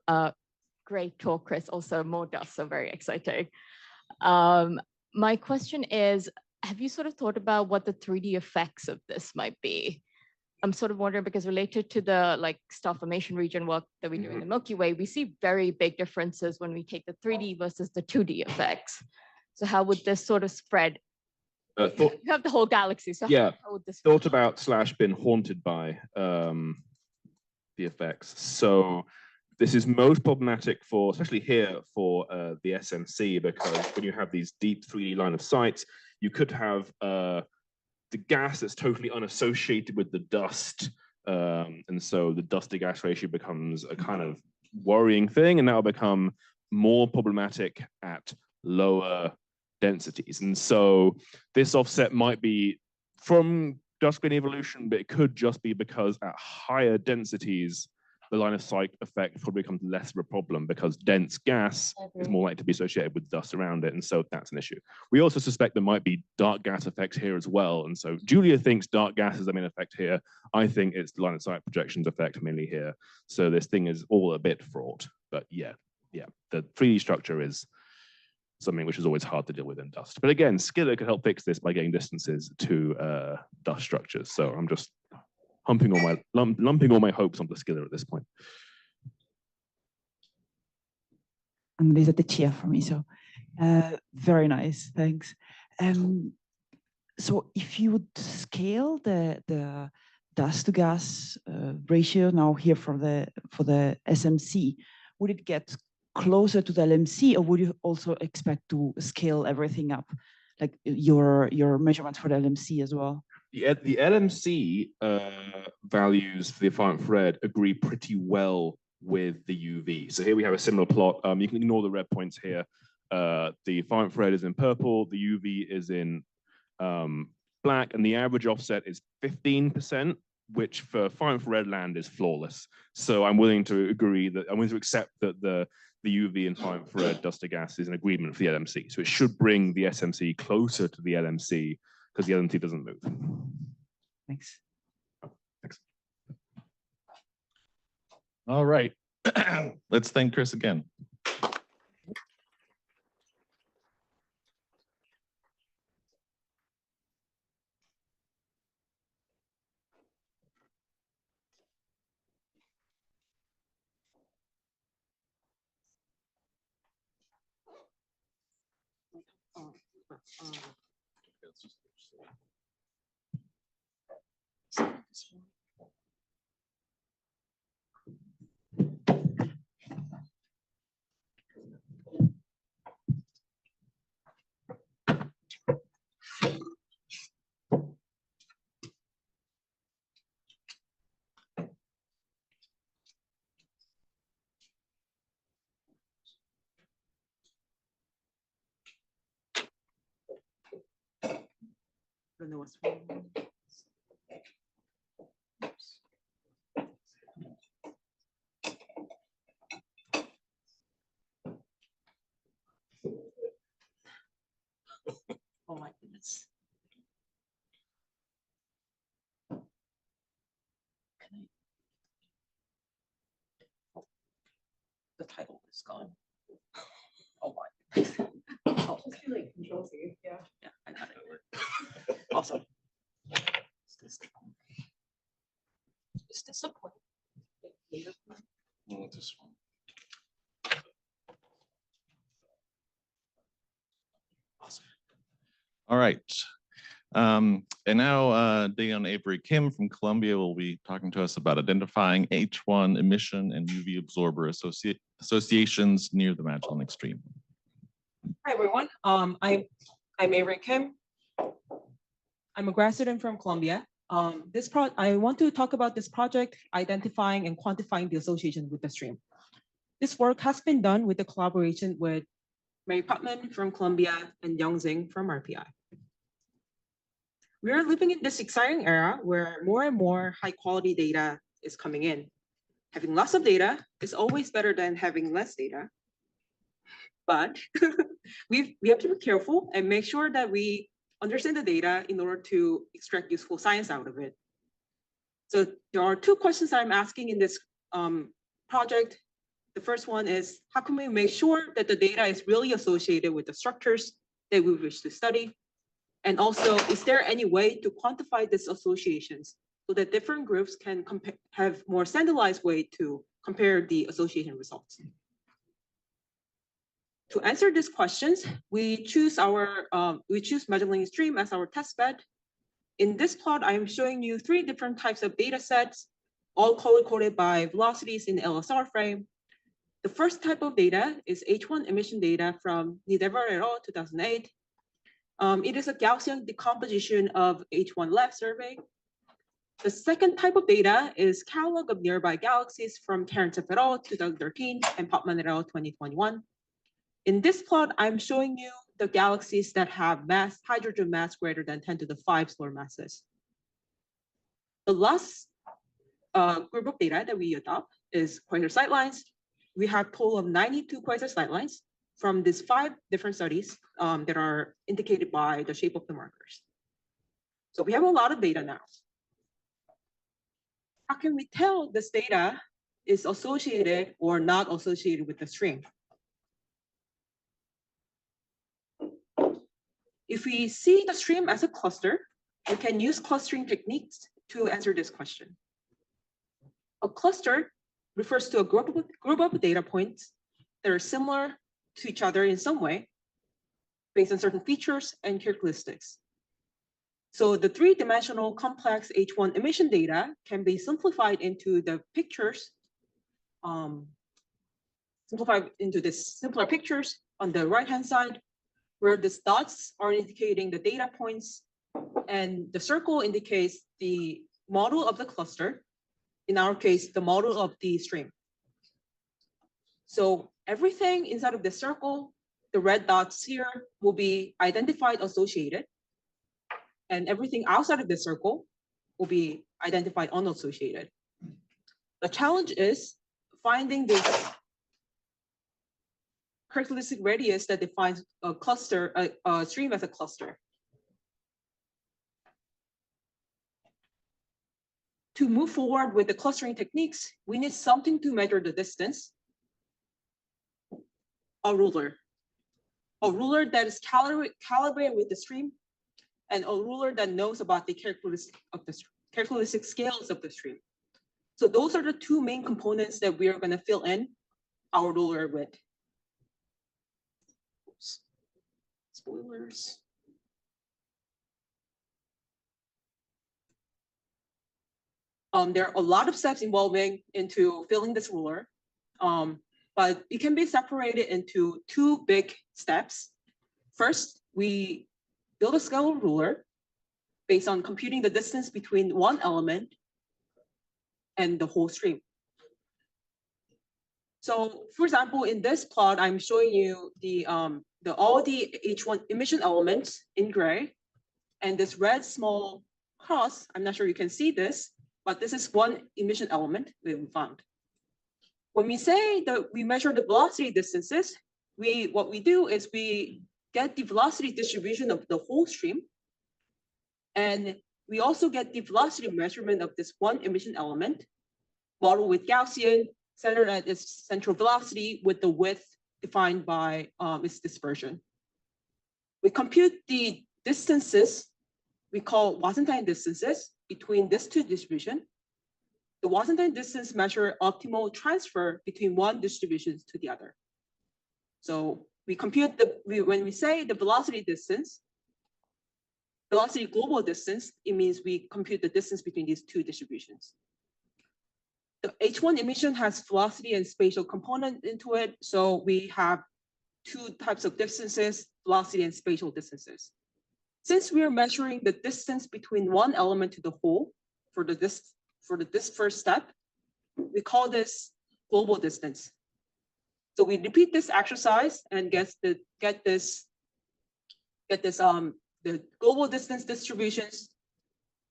Great talk, Chris. Also more dust, so very exciting. My question is, have you sort of thought about what the 3D effects of this might be? I'm sort of wondering because related to the like star formation region work that we do in the Milky Way, we see very big differences when we take the 3D versus the 2D effects. So how would this sort of spread? You have the whole galaxy, so yeah, how would this thought about / been haunted by the effects. So this is most problematic for, especially here for the SMC, because when you have these deep 3D line of sight, you could have the gas that's totally unassociated with the dust. And so the dust to gas ratio becomes a kind of worrying thing, and that will become more problematic at lower densities. And so this offset might be from dust grain evolution, but it could just be because at higher densities, the line of sight effect probably becomes less of a problem because dense gas is more likely to be associated with dust around it. And so that's an issue. We also suspect there might be dark gas effects here as well. And so Julia thinks dark gas is the main effect here. I think it's the line of sight projections effect mainly here. So this thing is all a bit fraught. But yeah, the 3D structure is something which is always hard to deal with in dust. But again, Skiller could help fix this by getting distances to dust structures. So I'm just lumping all my hopes onto Skiller at this point. And Lisa Techia from ISO. Very nice, thanks. So if you would scale the dust to gas ratio now here for the SMC, would it get closer to the LMC, or would you also expect to scale everything up, like your measurements for the LMC as well? The LMC values for the far infrared agree pretty well with the UV. So here we have a similar plot. You can ignore the red points here. The far infrared is in purple, the UV is in black, and the average offset is 15%, which for far infrared land is flawless. So I'm willing to accept that the UV and far infrared dust to gas is an agreement for the LMC. So it should bring the SMC closer to the LMC because the LMC doesn't move. Thanks. Thanks. All right. Let's thank Chris again. don't know what's wrong. Oh my goodness. Oh, the title is gone. Oh my. Oh, yeah, I got it. Awesome. Is this a point? No, this one. Awesome. All right. And now Dayon Avery Kim from Columbia will be talking to us about identifying H1 emission and UV absorber associations near the Magellanic Stream. Hi, everyone. I'm Avery Kim. I'm a grad student from Columbia. I want to talk about this project, identifying and quantifying the association with the stream. This work has been done with the collaboration with Mary Putman from Columbia and Young Zing from RPI. We are living in this exciting era where more and more high quality data is coming in. Having lots of data is always better than having less data. But we have to be careful and make sure that we understand the data in order to extract useful science out of it. So there are two questions I'm asking in this project. The first one is, how can we make sure that the data is really associated with the structures that we wish to study? And also, is there any way to quantify these associations so that different groups can have more standardized way to compare the association results? To answer these questions, we choose Magellanic Stream as our test bed. In this plot, I am showing you 3 different types of data sets, all color-coded by velocities in the LSR frame. The first type of data is H1 emission data from Nidever et al. 2008. It is a Gaussian decomposition of H1 left survey. The second type of data is catalog of nearby galaxies from Karentsov et al. 2013 and Putman et al. 2021. In this plot, I'm showing you the galaxies that have hydrogen mass greater than 10 to the 5 solar masses. The last group of data that we adopt is quasar sightlines. We have a total of 92 quasar sightlines from these 5 different studies that are indicated by the shape of the markers. So we have a lot of data now. How can we tell this data is associated or not associated with the stream? If we see the stream as a cluster, we can use clustering techniques to answer this question. A cluster refers to a group of data points that are similar to each other in some way based on certain features and characteristics. So the 3-dimensional complex H1 emission data can be simplified into the pictures, simpler pictures on the right-hand side, where the dots are indicating the data points and the circle indicates the model of the cluster. In our case, the model of the stream. So everything inside of the circle, the red dots here, will be identified associated, and everything outside of the circle will be identified unassociated. The challenge is finding this characteristic radius that defines a cluster, a stream as a cluster. To move forward with the clustering techniques, we need something to measure the distance. A ruler that is calibrated with the stream, and a ruler that knows about the characteristic scales of the stream. So those are the 2 main components that we are going to fill in our ruler with. Oops. spoilers. There are a lot of steps involving into filling this ruler, but it can be separated into two big steps. First, we build a scalar ruler based on computing the distance between one element and the whole stream. So, for example, in this plot, I'm showing you all the H1 emission elements in gray, and this red small cross. I'm not sure you can see this, but this is one emission element that we found. When we say that we measure the velocity distances, what we do is we get the velocity distribution of the whole stream, and we also get the velocity measurement of this one emission element, modeled with Gaussian, centered at its central velocity with the width defined by its dispersion. We compute the distances we call Wasserstein distances between these two distributions. The Wasserstein distance measure optimal transfer between one distribution to the other. So we compute when we say the velocity distance, velocity global distance, it means we compute the distance between these two distributions. The H1 emission has velocity and spatial component into it. So we have two types of distances, velocity and spatial distances. Since we are measuring the distance between one element to the whole for this first step, we call this global distance. So we repeat this exercise and get the global distance distributions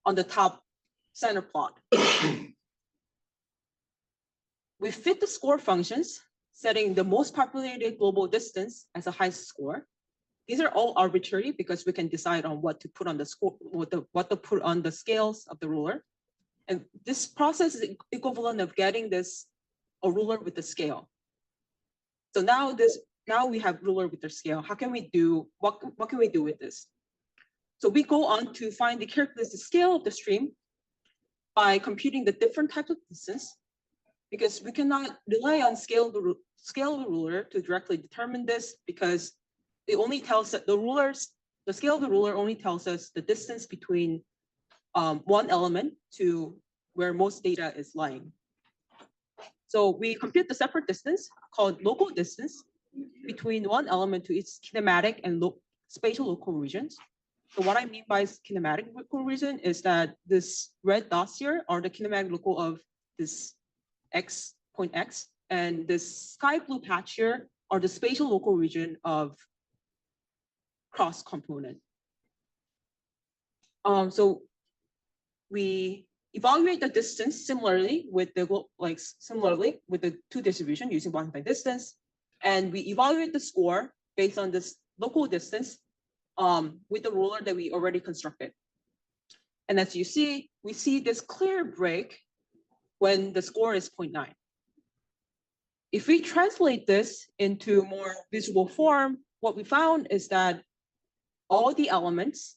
on the top center plot. We fit the score functions, setting the most populated global distance as the highest score. These are all arbitrary because we can decide on what to put on the score, what to put on the scales of the ruler. And this process is equivalent of getting a ruler with the scale. So now we have ruler with the scale. How can we do, what can we do with this? So we go on to find the characteristic scale of the stream by computing the different types of distance, because we cannot rely on scale of the ruler to directly determine this, because it only tells us the scale of the ruler only tells us the distance between one element to where most data is lying. So we compute the separate distance called local distance between one element to its kinematic and spatial local regions. So what I mean by kinematic local region is that this red dots here are the kinematic local of this point X, and this sky blue patch here are the spatial local region of cross component. So we evaluate the distance similarly with the two distribution using Wasserstein distance, and we evaluate the score based on this local distance with the ruler that we already constructed. And as you see, we see this clear break when the score is 0.9. If we translate this into more visual form, what we found is that all the elements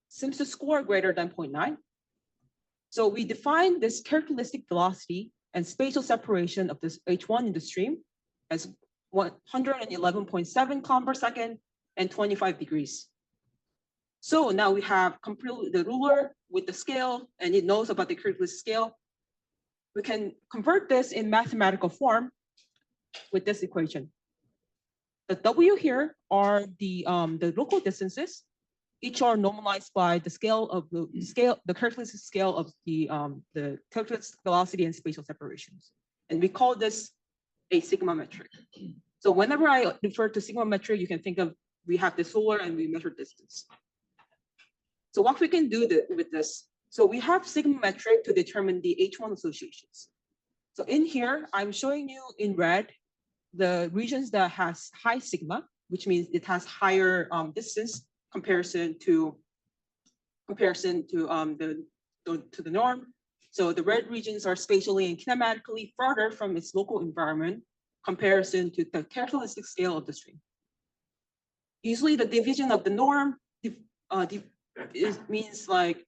seems to score greater than 0.9. So we define this characteristic velocity and spatial separation of this H1 in the stream as 111.7 km per second and 25 degrees. So now we have completely the ruler with the scale, and it knows about the characteristic scale. We can convert this in mathematical form with this equation. The W here are the local distances. Each are normalized by the the characteristic scale of the characteristic velocity and spatial separations. And we call this a sigma metric. So whenever I refer to sigma metric, you can think of, we have this ruler and we measure distance. So what we can do with this, so we have sigma metric to determine the H1 associations. So in here, I'm showing you in red the regions that has high sigma, which means it has higher distance comparison to the norm. So the red regions are spatially and kinematically further from its local environment comparison to the characteristic scale of the stream. Usually the division of the norm means like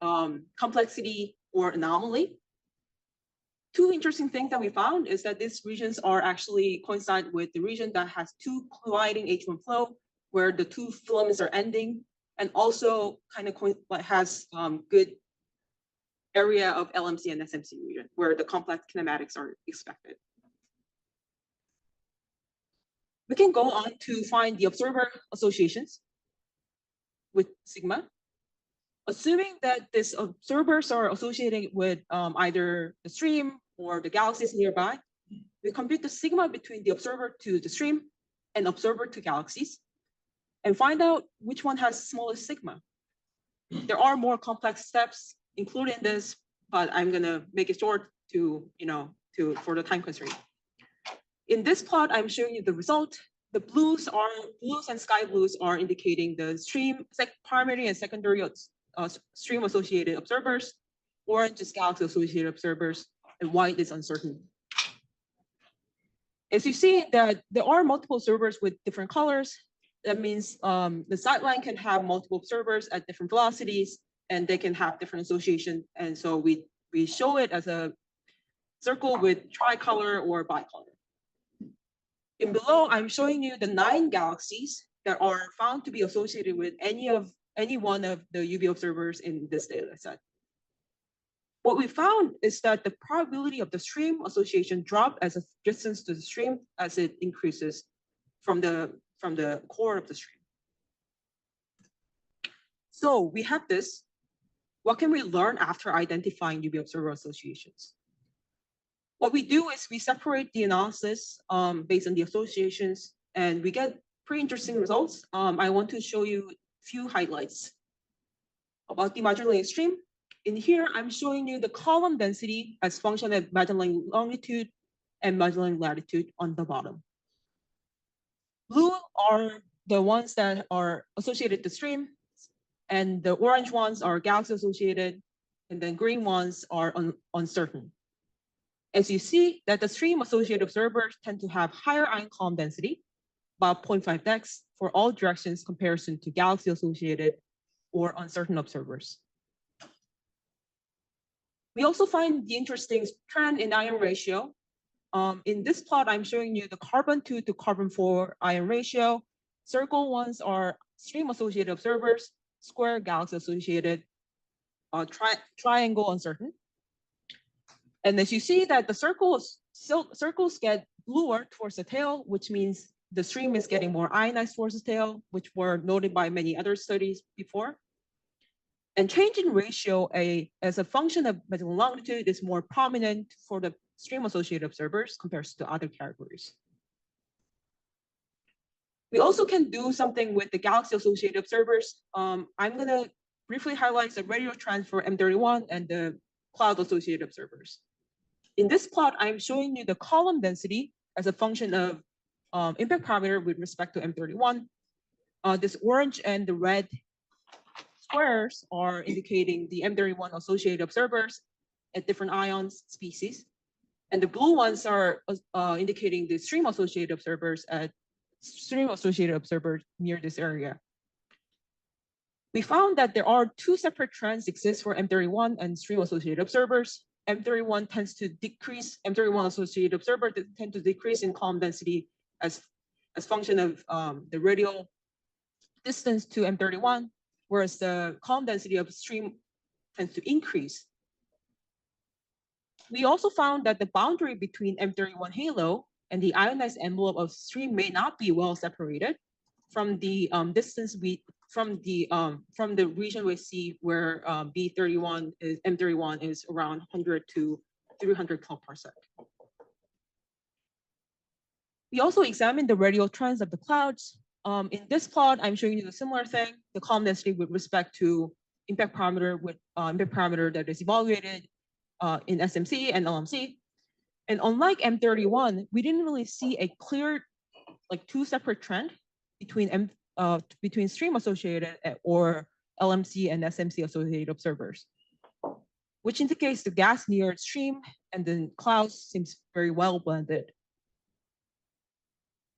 complexity or anomaly. Two interesting things that we found is that these regions are actually coincide with the region that has two colliding H1 flow where the two filaments are ending, and also kind of has good area of LMC and SMC region where the complex kinematics are expected. We can go on to find the observer associations with sigma. Assuming that these observers are associated with either the stream or the galaxies nearby, we compute the sigma between the observer to the stream and observer to galaxies and find out which one has smallest sigma. There are more complex steps included in this, but I'm gonna make it short to, for the time constraint. In this plot, I'm showing you the result. The blues and sky blues are indicating the stream, primary and secondary stream associated observers. Orange is galaxy associated observers, and white is uncertain. As you see that there are multiple observers with different colors, that means the sideline can have multiple observers at different velocities, and they can have different association. And so we show it as a circle with tricolor or bicolor. In below, I'm showing you the 9 galaxies that are found to be associated with any one of the UV observers in this data set. What we found is that the probability of the stream association drop as a distance to the stream as it increases from the core of the stream. So we have this. What can we learn after identifying UV observer associations? What we do is we separate the analysis based on the associations, and we get pretty interesting results. I want to show you a few highlights about the Magellan stream. In here, I'm showing you the column density as function of Magellan longitude and Magellan latitude on the bottom. Blue are the ones that are associated to stream, and the orange ones are galaxy associated, and then green ones are uncertain. As you see that the stream associated observers tend to have higher ion column density, about 0.5x for all directions comparison to galaxy associated or uncertain observers. We also find the interesting trend in ion ratio. In this plot, I'm showing you the carbon 2 to carbon 4 ion ratio. Circle ones are stream associated observers, square galaxy associated, triangle uncertain. And as you see that the circles get bluer towards the tail, which means the stream is getting more ionized towards the tail, which were noted by many other studies before. And change in ratio as a function of Magellan longitude is more prominent for the stream associated observers compared to other categories. We also can do something with the galaxy associated observers. I'm gonna briefly highlight the radial trend for M31 and the cloud associated observers. In this plot, I'm showing you the column density as a function of impact parameter with respect to M31. This orange and the red squares are indicating the M31 associated observers at different ions species. And the blue ones are indicating the stream associated observers near this area. We found that there are 2 separate trends exist for M31 and stream associated observers. M31 tends to decrease, M31 associated observer tend to decrease in column density as function of the radial distance to M31, whereas the column density of stream tends to increase. We also found that the boundary between M31 halo and the ionized envelope of stream may not be well separated from the distance from the region we see where M31 is around 100 to 300 kiloparsec. We also examined the radial trends of the clouds. In this plot, I'm showing you the similar thing, the column density with respect to impact parameter that is evaluated in SMC and LMC. And unlike M31, we didn't really see a clear, 2 separate trend between stream associated or LMC and SMC associated observers, which indicates the gas near stream and the clouds seems very well blended.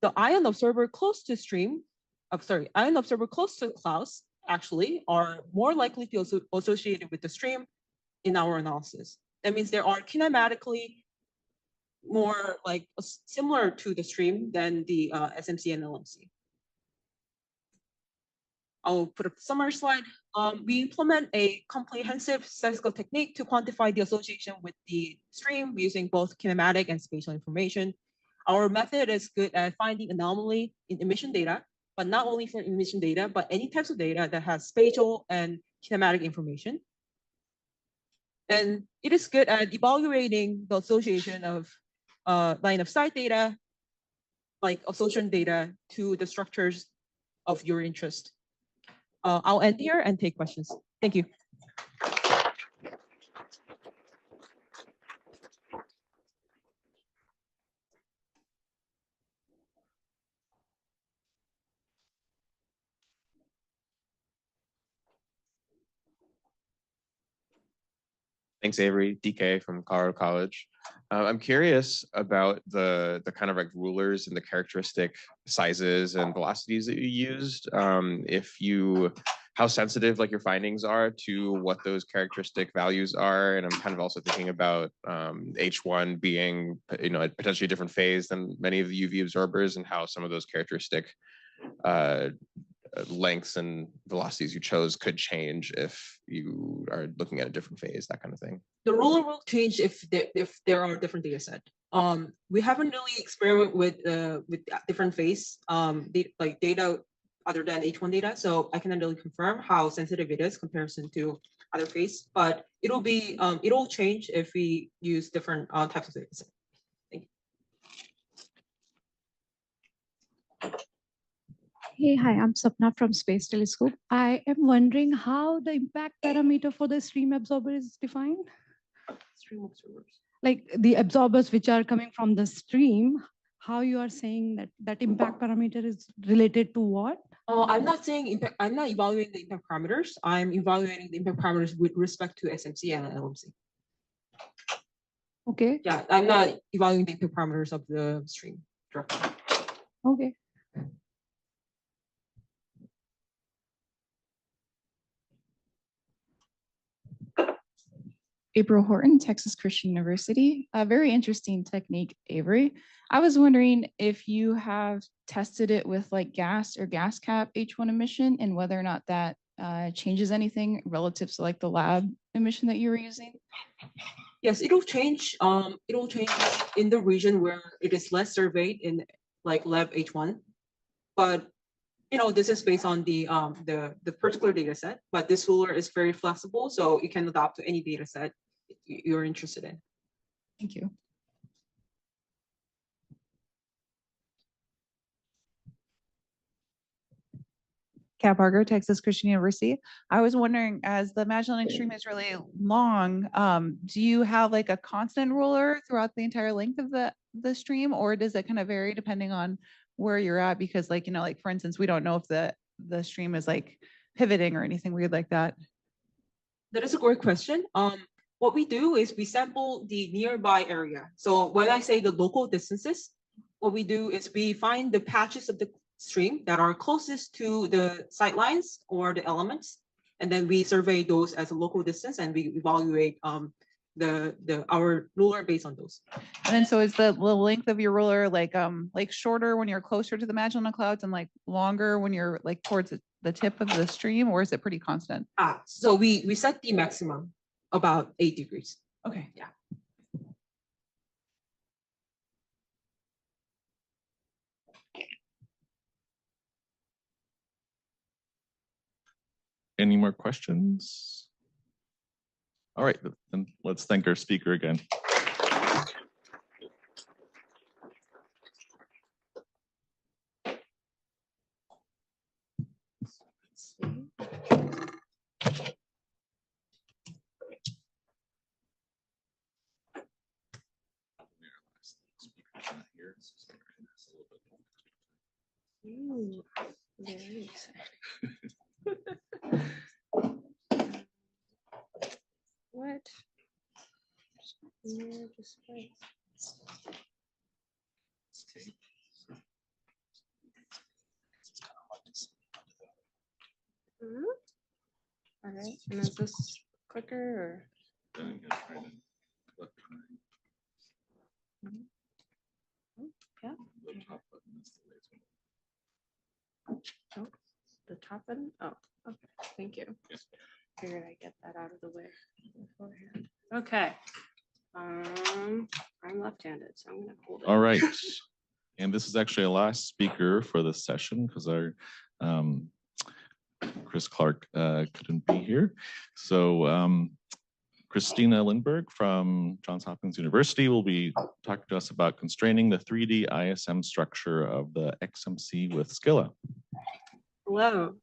The ion observer close to clouds actually are more likely to be associated with the stream in our analysis. That means they are kinematically more similar to the stream than the SMC and LMC. I'll put a summary slide. We implement a comprehensive statistical technique to quantify the association with the stream using both kinematic and spatial information. Our method is good at finding anomaly in emission data, but not only for emission data, but any types of data that has spatial and kinematic information. And it is good at evaluating the association of line of sight data, like association data, to the structures of your interest. I'll end here and take questions. Thank you. Thanks, Avery. DK from Colorado College. I'm curious about the kind of like rulers and the characteristic sizes and velocities that you used. How sensitive like your findings are to what those characteristic values are. And I'm kind of also thinking about H1 being, a potentially different phase than many of the UV absorbers, and how some of those characteristic lengths and velocities you chose could change if you are looking at a different phase, that kind of thing. The ruler will change if there are different data set. We haven't really experimented with different phase like data other than H1 data, so I cannot really confirm how sensitive it is comparison to other phase, but it'll change if we use different types of data set. Thank you. Hey, hi, I'm Sapna from Space Telescope. I am wondering how the impact parameter for the stream absorber is defined? Stream absorbers. Like the absorbers which are coming from the stream, how you are saying that impact parameter is related to what? I'm not saying impact, I'm not evaluating the impact parameters. I'm evaluating the impact parameters with respect to XMC and LMC. Okay. Yeah, I'm not evaluating the impact parameters of the stream directly. Okay. April Horton, Texas Christian University. A very interesting technique, Avery. I was wondering if you have tested it with like gas or gas cap H1 emission and whether or not that changes anything relative to like the lab emission that you were using. Yes, it'll change. It'll change in the region where it is less surveyed in like lab H1, but this is based on the particular data set, but this ruler is very flexible, so you can adapt to any data set you're interested in. Thank you. Kat Parker, Texas Christian University. I was wondering, as the Magellan Extreme is really long, do you have like a constant ruler throughout the entire length of the stream, or does it kind of vary depending on where you're at? Because like, like for instance, we don't know if the stream is like pivoting or anything weird like that. That is a great question. What we do is we sample the nearby area. So when I say the local distances, what we do is we find the patches of the stream that are closest to the sight lines or the elements, and then we survey those as a local distance, and we evaluate our ruler based on those. And then so is the length of your ruler like shorter when you're closer to the Magellan Clouds and like longer when you're like towards the tip of the stream, or is it pretty constant? So we set the maximum about 8 degrees. Okay. Yeah. Any more questions? All right, then let's thank our speaker again. Ooh, very exciting. What? Yeah, just wait. All right, and is this quicker or? Yeah. Oh, the happen? Oh, okay, thank you. Figured I'd get that out of the way beforehand. Okay. I'm left-handed, so I'm gonna hold it. All right. And this is actually a last speaker for this session because our Chris Clark couldn't be here. So Christina Lindberg from Johns Hopkins University will be talking to us about constraining the 3D ISM structure of the XMC with Scilla. Hello,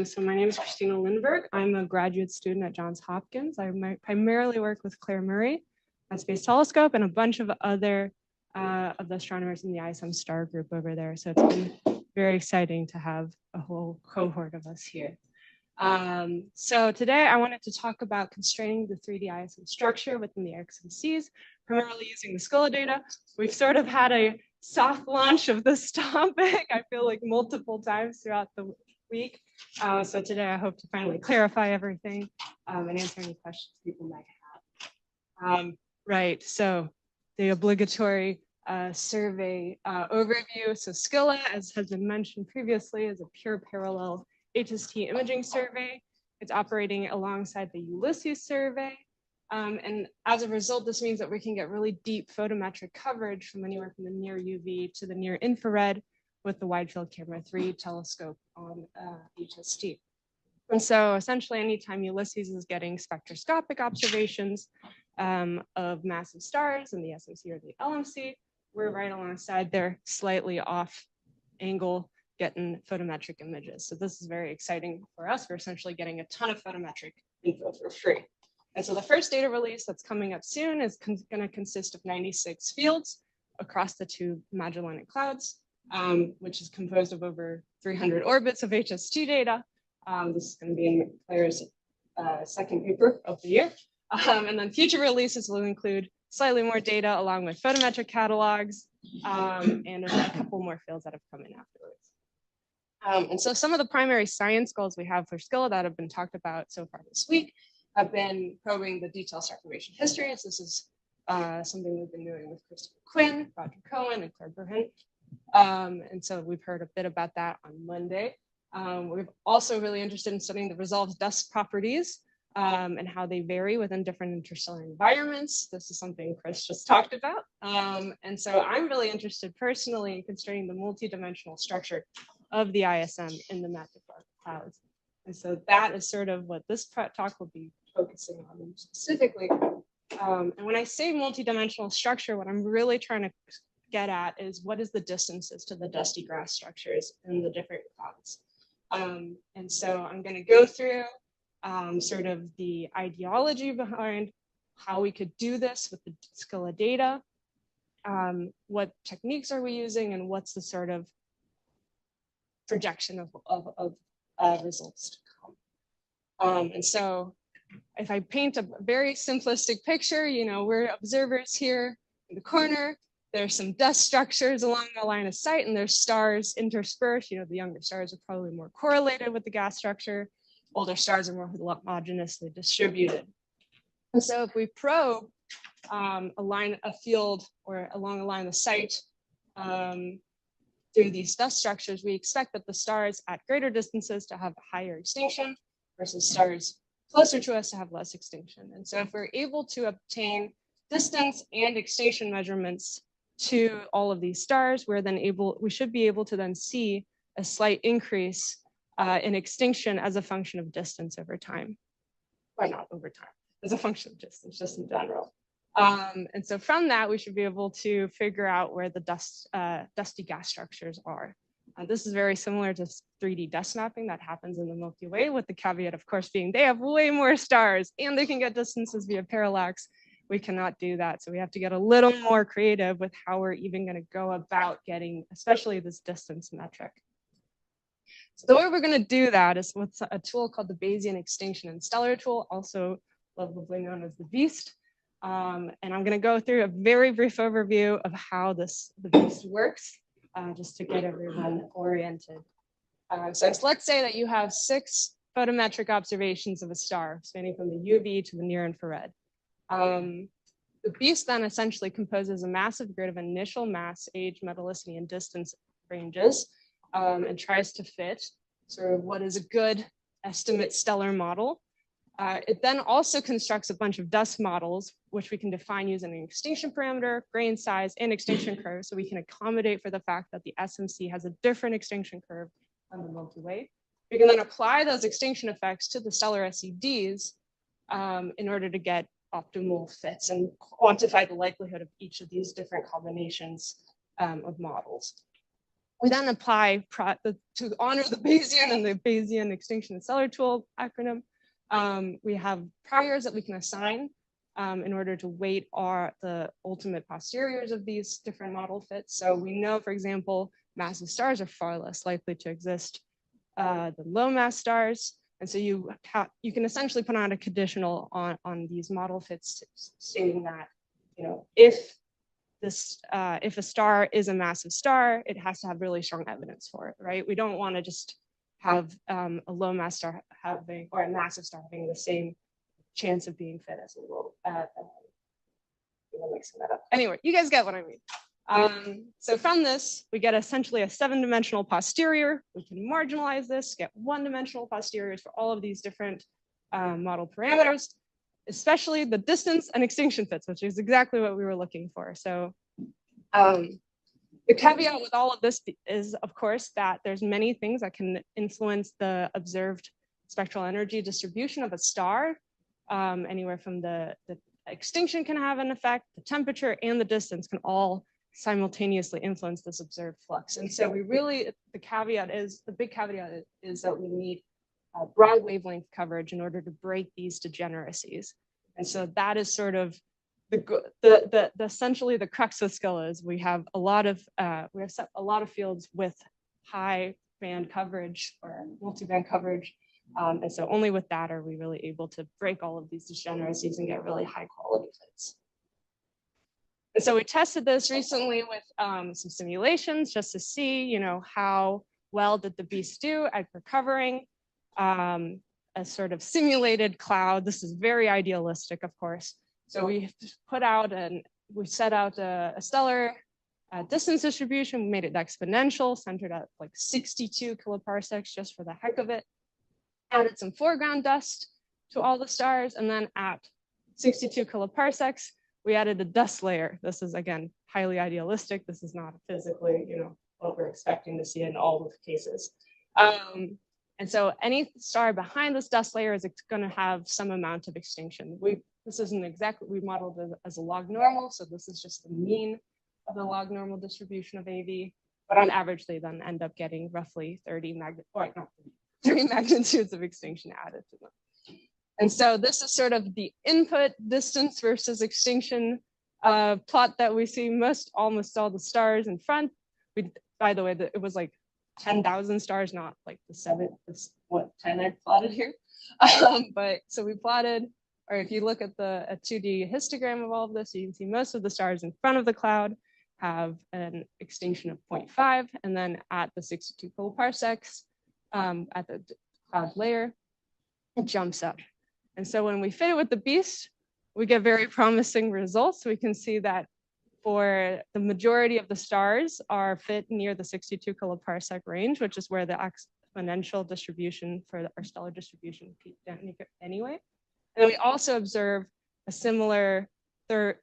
so my name is Christina Lindberg. I'm a graduate student at Johns Hopkins. I primarily work with Claire Murray at Space Telescope and a bunch of other of the astronomers in the ISM star group over there. So it's been very exciting to have a whole cohort of us here. So today I wanted to talk about constraining the 3D ISM structure within the XMCs, primarily using the Scilla data. We've sort of had a soft launch of this topic, I feel like multiple times throughout the week. So today I hope to finally clarify everything and answer any questions people might have. Right, so the obligatory survey overview. So Scilla, as has been mentioned previously, is a pure parallel HST imaging survey. It's operating alongside the Ulysses survey. And as a result, this means that we can get really deep photometric coverage from anywhere from the near UV to the near infrared with the Wide Field Camera 3 telescope on HST. And so essentially anytime Ulysses is getting spectroscopic observations of massive stars in the SMC or the LMC, we're right alongside their slightly off angle getting photometric images. So this is very exciting for us. We're essentially getting a ton of photometric info for free. And so the first data release that's coming up soon is going to consist of 96 fields across the two Magellanic Clouds, which is composed of over 300 orbits of HST data. This is going to be in Claire's second paper of the year. And then future releases will include slightly more data along with photometric catalogs and a couple more fields that have come in afterwards. And so some of the primary science goals we have for Scilla that have been talked about so far this week have been probing the detailed star formation histories. This is something we've been doing with Christopher Quinn, Roger Cohen, and Claire Burhan. And so we've heard a bit about that on Monday. We're also really interested in studying the resolved dust properties and how they vary within different interstellar environments. This is something Chris just talked about. And so I'm really interested personally in constraining the multidimensional structure of the ISM in the magic clouds. And so that is sort of what this talk will be focusing on specifically. And when I say multidimensional structure, what I'm really trying to get at is what is the distances to the dusty grass structures in the different clouds. And so I'm going to go through sort of the ideology behind how we could do this with the Scilla data, what techniques are we using, and what's the sort of projection of results to come. And so if I paint a very simplistic picture, you know, we're observers here in the corner. There's some dust structures along the line of sight, and there's stars interspersed. You know, the younger stars are probably more correlated with the gas structure. Older stars are more homogeneously distributed. And so if we probe a field or along a line of sight through these dust structures, we expect that the stars at greater distances to have higher extinction versus stars closer to us to have less extinction. And so if we're able to obtain distance and extinction measurements to all of these stars, we should be able to then see a slight increase in extinction as a function of distance over time. Or not over time, as a function of distance, just in general. And so from that, we should be able to figure out where the dusty gas structures are. This is very similar to 3D dust mapping that happens in the Milky Way, with the caveat, of course, being they have way more stars and they can get distances via parallax. We cannot do that. So we have to get a little more creative with how we're even going to go about getting, especially this distance metric. So the way we're going to do that is with a tool called the Bayesian Extinction and Stellar tool, also lovably known as the BEAST. And I'm going to go through a very brief overview of how the BEAST works, just to get everyone oriented. So let's say that you have 6 photometric observations of a star spanning from the UV to the near infrared. The BEAST then essentially composes a massive grid of initial mass, age, metallicity, and distance ranges, and tries to fit sort of what is a good estimate stellar model. It then also constructs a bunch of dust models, which we can define using an extinction parameter, grain size, and extinction curve. So we can accommodate for the fact that the SMC has a different extinction curve than the Milky Way. We can then apply those extinction effects to the stellar SEDs in order to get optimal fits and quantify the likelihood of each of these different combinations of models. We then apply, to honor the Bayesian and the Bayesian Extinction and Stellar Tool acronym, we have priors that we can assign in order to weight the ultimate posteriors of these different model fits. So we know, for example, massive stars are far less likely to exist than low mass stars. And so you can essentially put on a conditional on these model fits stating that, if a star is a massive star, it has to have really strong evidence for it, right? We don't want to just have a low mass star having, or a massive star having the same chance of being fit as a low. I'm mixing that up. Anyway, you guys get what I mean. So from this, we get essentially a 7-dimensional posterior. We can marginalize this, get 1-dimensional posteriors for all of these different model parameters, especially the distance and extinction fits, which is exactly what we were looking for. So the caveat with all of this is, of course, that there's many things that can influence the observed spectral energy distribution of a star. Anywhere from the extinction can have an effect, the temperature and the distance can all simultaneously influence this observed flux. And so we really, the big caveat is that we need broad wavelength coverage in order to break these degeneracies. And so that is sort of essentially the crux of Scilla is we have a lot of fields with high band coverage or multi-band coverage. And so only with that are we really able to break all of these degeneracies and get really high quality fits. And so we tested this recently with some simulations just to see, how well did the beast do at recovering a sort of simulated cloud. This is very idealistic, of course. So we put out we set out a stellar distance distribution. We made it exponential, centered at like 62 kiloparsecs just for the heck of it. Added some foreground dust to all the stars, and then at 62 kiloparsecs, we added a dust layer. This is, again, highly idealistic. This is not physically, what we're expecting to see in all of the cases. And so any star behind this dust layer is going to have some amount of extinction. This isn't exactly, we modeled it as a log normal, so this is just the mean of the log normal distribution of AV, but on average, they then end up getting roughly 3 magnitudes of extinction added to them. And so this is sort of the input distance versus extinction plot that we see almost all the stars in front. By the way, it was like 10,000 stars, not like the 10 I plotted here. But so we plotted, or if you look at a 2D histogram of all of this, you can see most of the stars in front of the cloud have an extinction of 0.5, and then at the 62 kiloparsecs, at the cloud layer, it jumps up. And so when we fit it with the beast, we get very promising results. We can see that for the majority of the stars are fit near the 62 kiloparsec range, which is where the exponential distribution for our stellar distribution peaked anyway. And we also observe a similar 3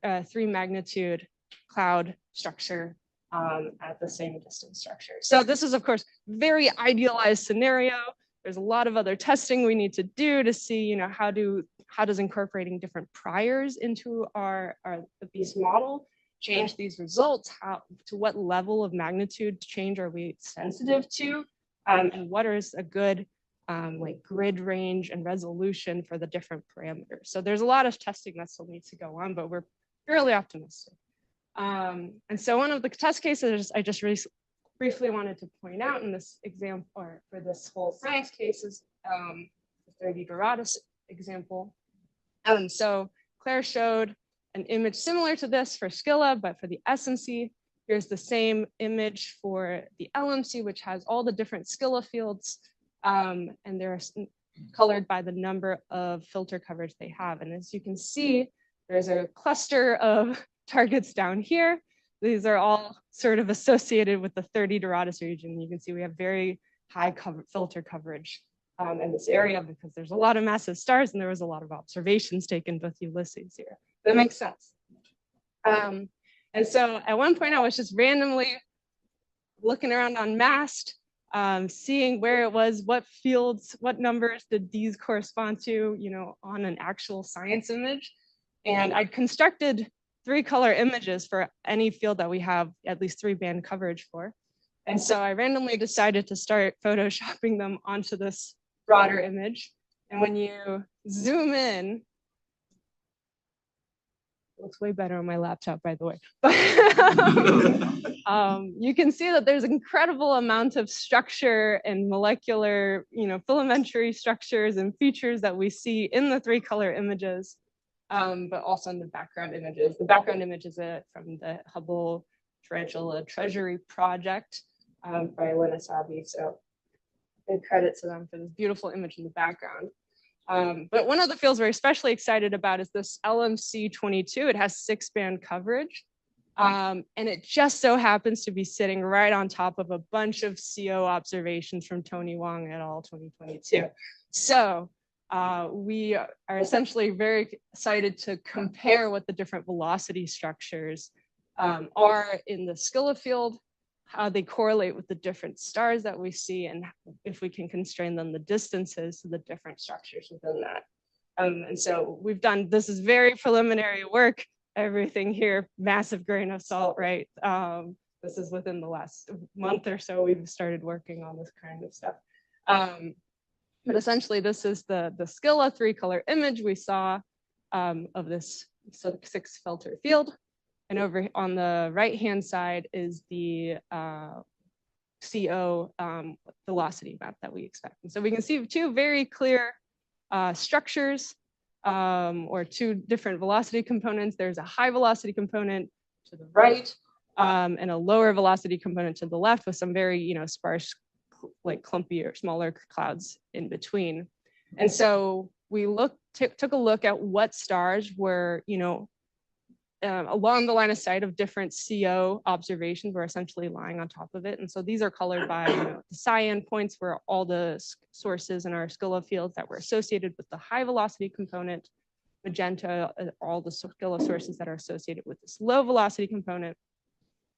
magnitude cloud structure at the same distance structure. So this is, of course, very idealized scenario. There's a lot of other testing we need to do to see, how does incorporating different priors into the beast model change these results? To what level of magnitude change are we sensitive to? And what is a good grid range and resolution for the different parameters? So there's a lot of testing that still needs to go on, but we're fairly optimistic. And so one of the test cases I just briefly wanted to point out in this example, or for this whole science case, is the 30 Doradus example. So Claire showed an image similar to this for Scilla, but for the SMC, here's the same image for the LMC, which has all the different Scilla fields, and they're colored by the number of filter coverage they have. And as you can see, there's a cluster of targets down here. These are all sort of associated with the 30 Doradus region. You can see we have very high filter coverage in this area because there's a lot of massive stars and there was a lot of observations taken with Ulysses here. That makes sense. And so at one point I was just randomly looking around on MAST, seeing where it was, what fields, what numbers did these correspond to, on an actual science image. And I constructed 3-color images for any field that we have at least 3-band coverage for. And so I randomly decided to start photoshopping them onto this broader image. And when you zoom in, it looks way better on my laptop, by the way. You can see that there's an incredible amount of structure and molecular, filamentary structures and features that we see in the 3-color images, but also in the background images. The background image is from the Hubble Tarantula Treasury Project by Lena Sabi. So big credit to them for this beautiful image in the background. But one of the fields we're especially excited about is this LMC22. It has 6-band coverage. And it just so happens to be sitting right on top of a bunch of CO observations from Tony Wang et al. 2022. So we are essentially very excited to compare what the different velocity structures are in the Scylla field, how they correlate with the different stars that we see, and if we can constrain them the distances to the different structures within that. And so we've done, this is very preliminary work, everything here, massive grain of salt, right? This is within the last month or so, we've started working on this kind of stuff. But essentially this is the Scylla 3-color image we saw of this 6-filter field. And over on the right-hand side is the CO velocity map that we expect. And so we can see 2 very clear structures or 2 different velocity components. There's a high velocity component to the right and a lower velocity component to the left with some very, sparse, like clumpy or smaller clouds in between. And so we took a look at what stars were, along the line of sight of different CO observations were essentially lying on top of it. And so these are colored by the cyan points were all the sources in our Scylla fields that were associated with the high velocity component, magenta, all the Scylla sources that are associated with this low velocity component.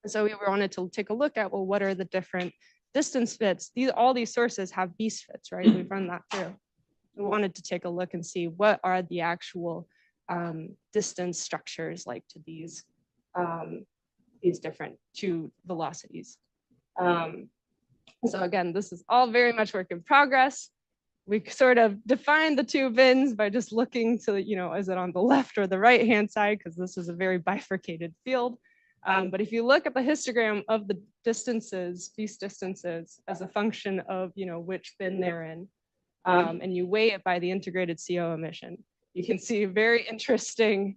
And so we wanted to take a look at, well, what are the different distance fits? All these sources have beast fits, right? We've run that through. We wanted to take a look and see what are the actual distance structures like to these different 2 velocities. So again, this is all very much work in progress. We sort of defined the 2 bins by just looking to, is it on the left or the right-hand side? Because this is a very bifurcated field. But if you look at the histogram of the distances, these distances as a function of, which bin they're in, and you weigh it by the integrated CO emission, you can see very interesting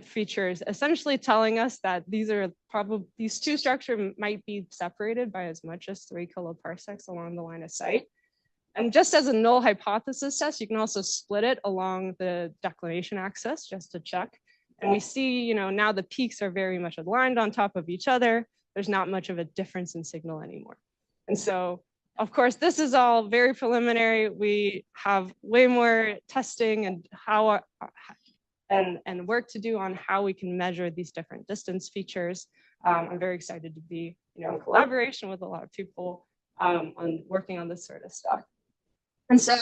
features, essentially telling us that these 2 structures might be separated by as much as 3 kiloparsecs along the line of sight. And just as a null hypothesis test, you can also split it along the declination axis just to check. And we see, now the peaks are very much aligned on top of each other. There's not much of a difference in signal anymore. And so, of course, this is all very preliminary. We have way more testing and and work to do on how we can measure these different distance features. I'm very excited to be, in collaboration with a lot of people on working on this sort of stuff. And so,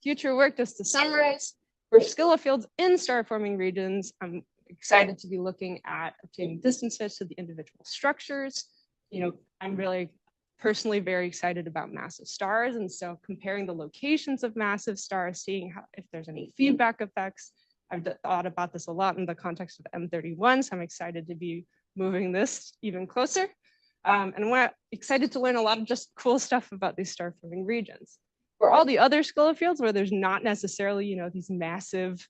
future work, just to summarize, for Scylla fields in star-forming regions, I'm excited to be looking at obtaining distance fits to the individual structures. I'm really personally very excited about massive stars. And so comparing the locations of massive stars, seeing if there's any feedback effects. I've thought about this a lot in the context of M31, so I'm excited to be moving this even closer. And we're excited to learn a lot of just cool stuff about these star-forming regions. For all the other Scylla fields where there's not necessarily, these massive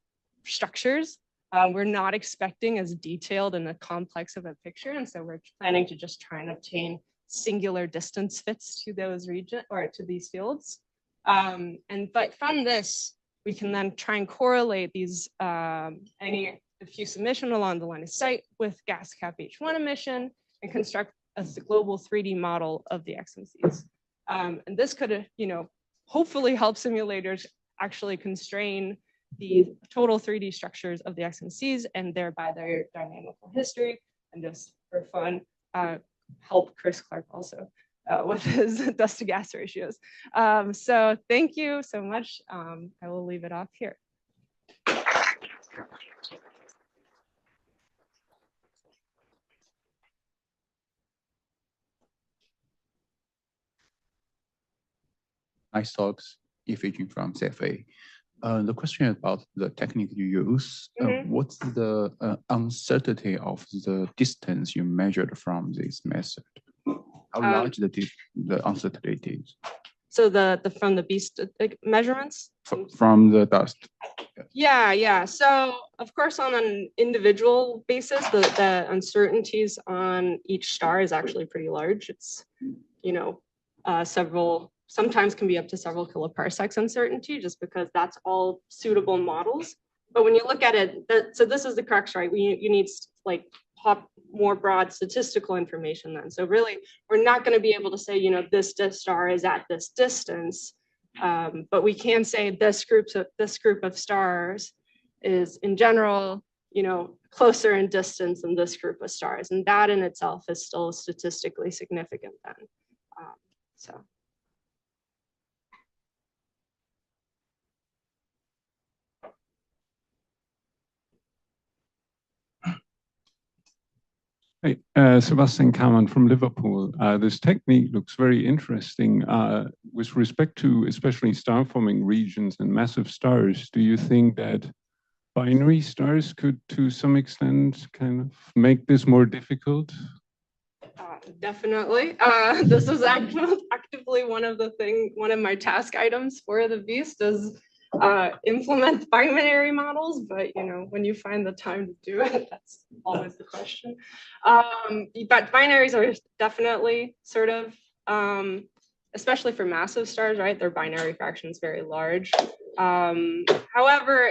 structures, we're not expecting as detailed and a complex of a picture. And so we're planning to just try and obtain singular distance fits to those regions or to these fields. But from this, we can then try and correlate these any diffuse emission along the line of sight with gas cap H1 emission and construct a global 3D model of the XMCs. And this could, hopefully help simulators actually constrain the total 3D structures of the XMCs and thereby their dynamical history. And just for fun, help Chris Clark also with his dust to gas ratios. So thank you so much. I will leave it off here. Nice talks, Ifeijing from CFA. The question about the technique you use. What's the uncertainty of the distance you measured from this method? How large the uncertainty is? So from the beast measurements? From the dust. Yeah. So of course, on an individual basis, the uncertainties on each star is actually pretty large. It's, sometimes can be up to several kiloparsecs uncertainty, just because that's all suitable models. But when you look at it, so this is the crux, right? You need like more broad statistical information then. So really, we're not going to be able to say, this star is at this distance, but we can say this group of stars is in general, closer in distance than this group of stars, and that in itself is still statistically significant then. So. Hey, Sebastian Kamen from Liverpool. This technique looks very interesting with respect to especially star-forming regions and massive stars. Do you think that binary stars could, to some extent, kind of make this more difficult? Definitely. This is actively one of my task items for the Beast is implement binary models, but when you find the time to do it, that's always the question. But binaries are definitely sort of, especially for massive stars, right? Their binary fraction is very large. However,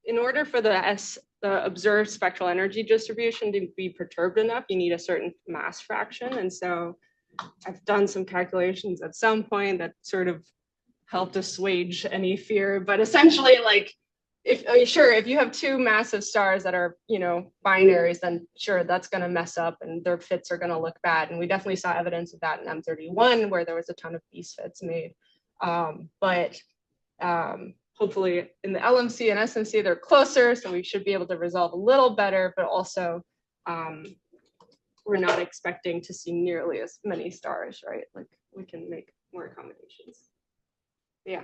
in order for the observed spectral energy distribution to be perturbed enough, you need a certain mass fraction. And so I've done some calculations at some point that sort of helped assuage any fear, but essentially, like, if you have two massive stars that are, binaries, then sure, that's going to mess up and their fits are going to look bad. And we definitely saw evidence of that in M31, where there was a ton of beast fits made. But hopefully in the LMC and SMC, they're closer, so we should be able to resolve a little better, but also we're not expecting to see nearly as many stars, right? Like, we can make more accommodations. Yeah.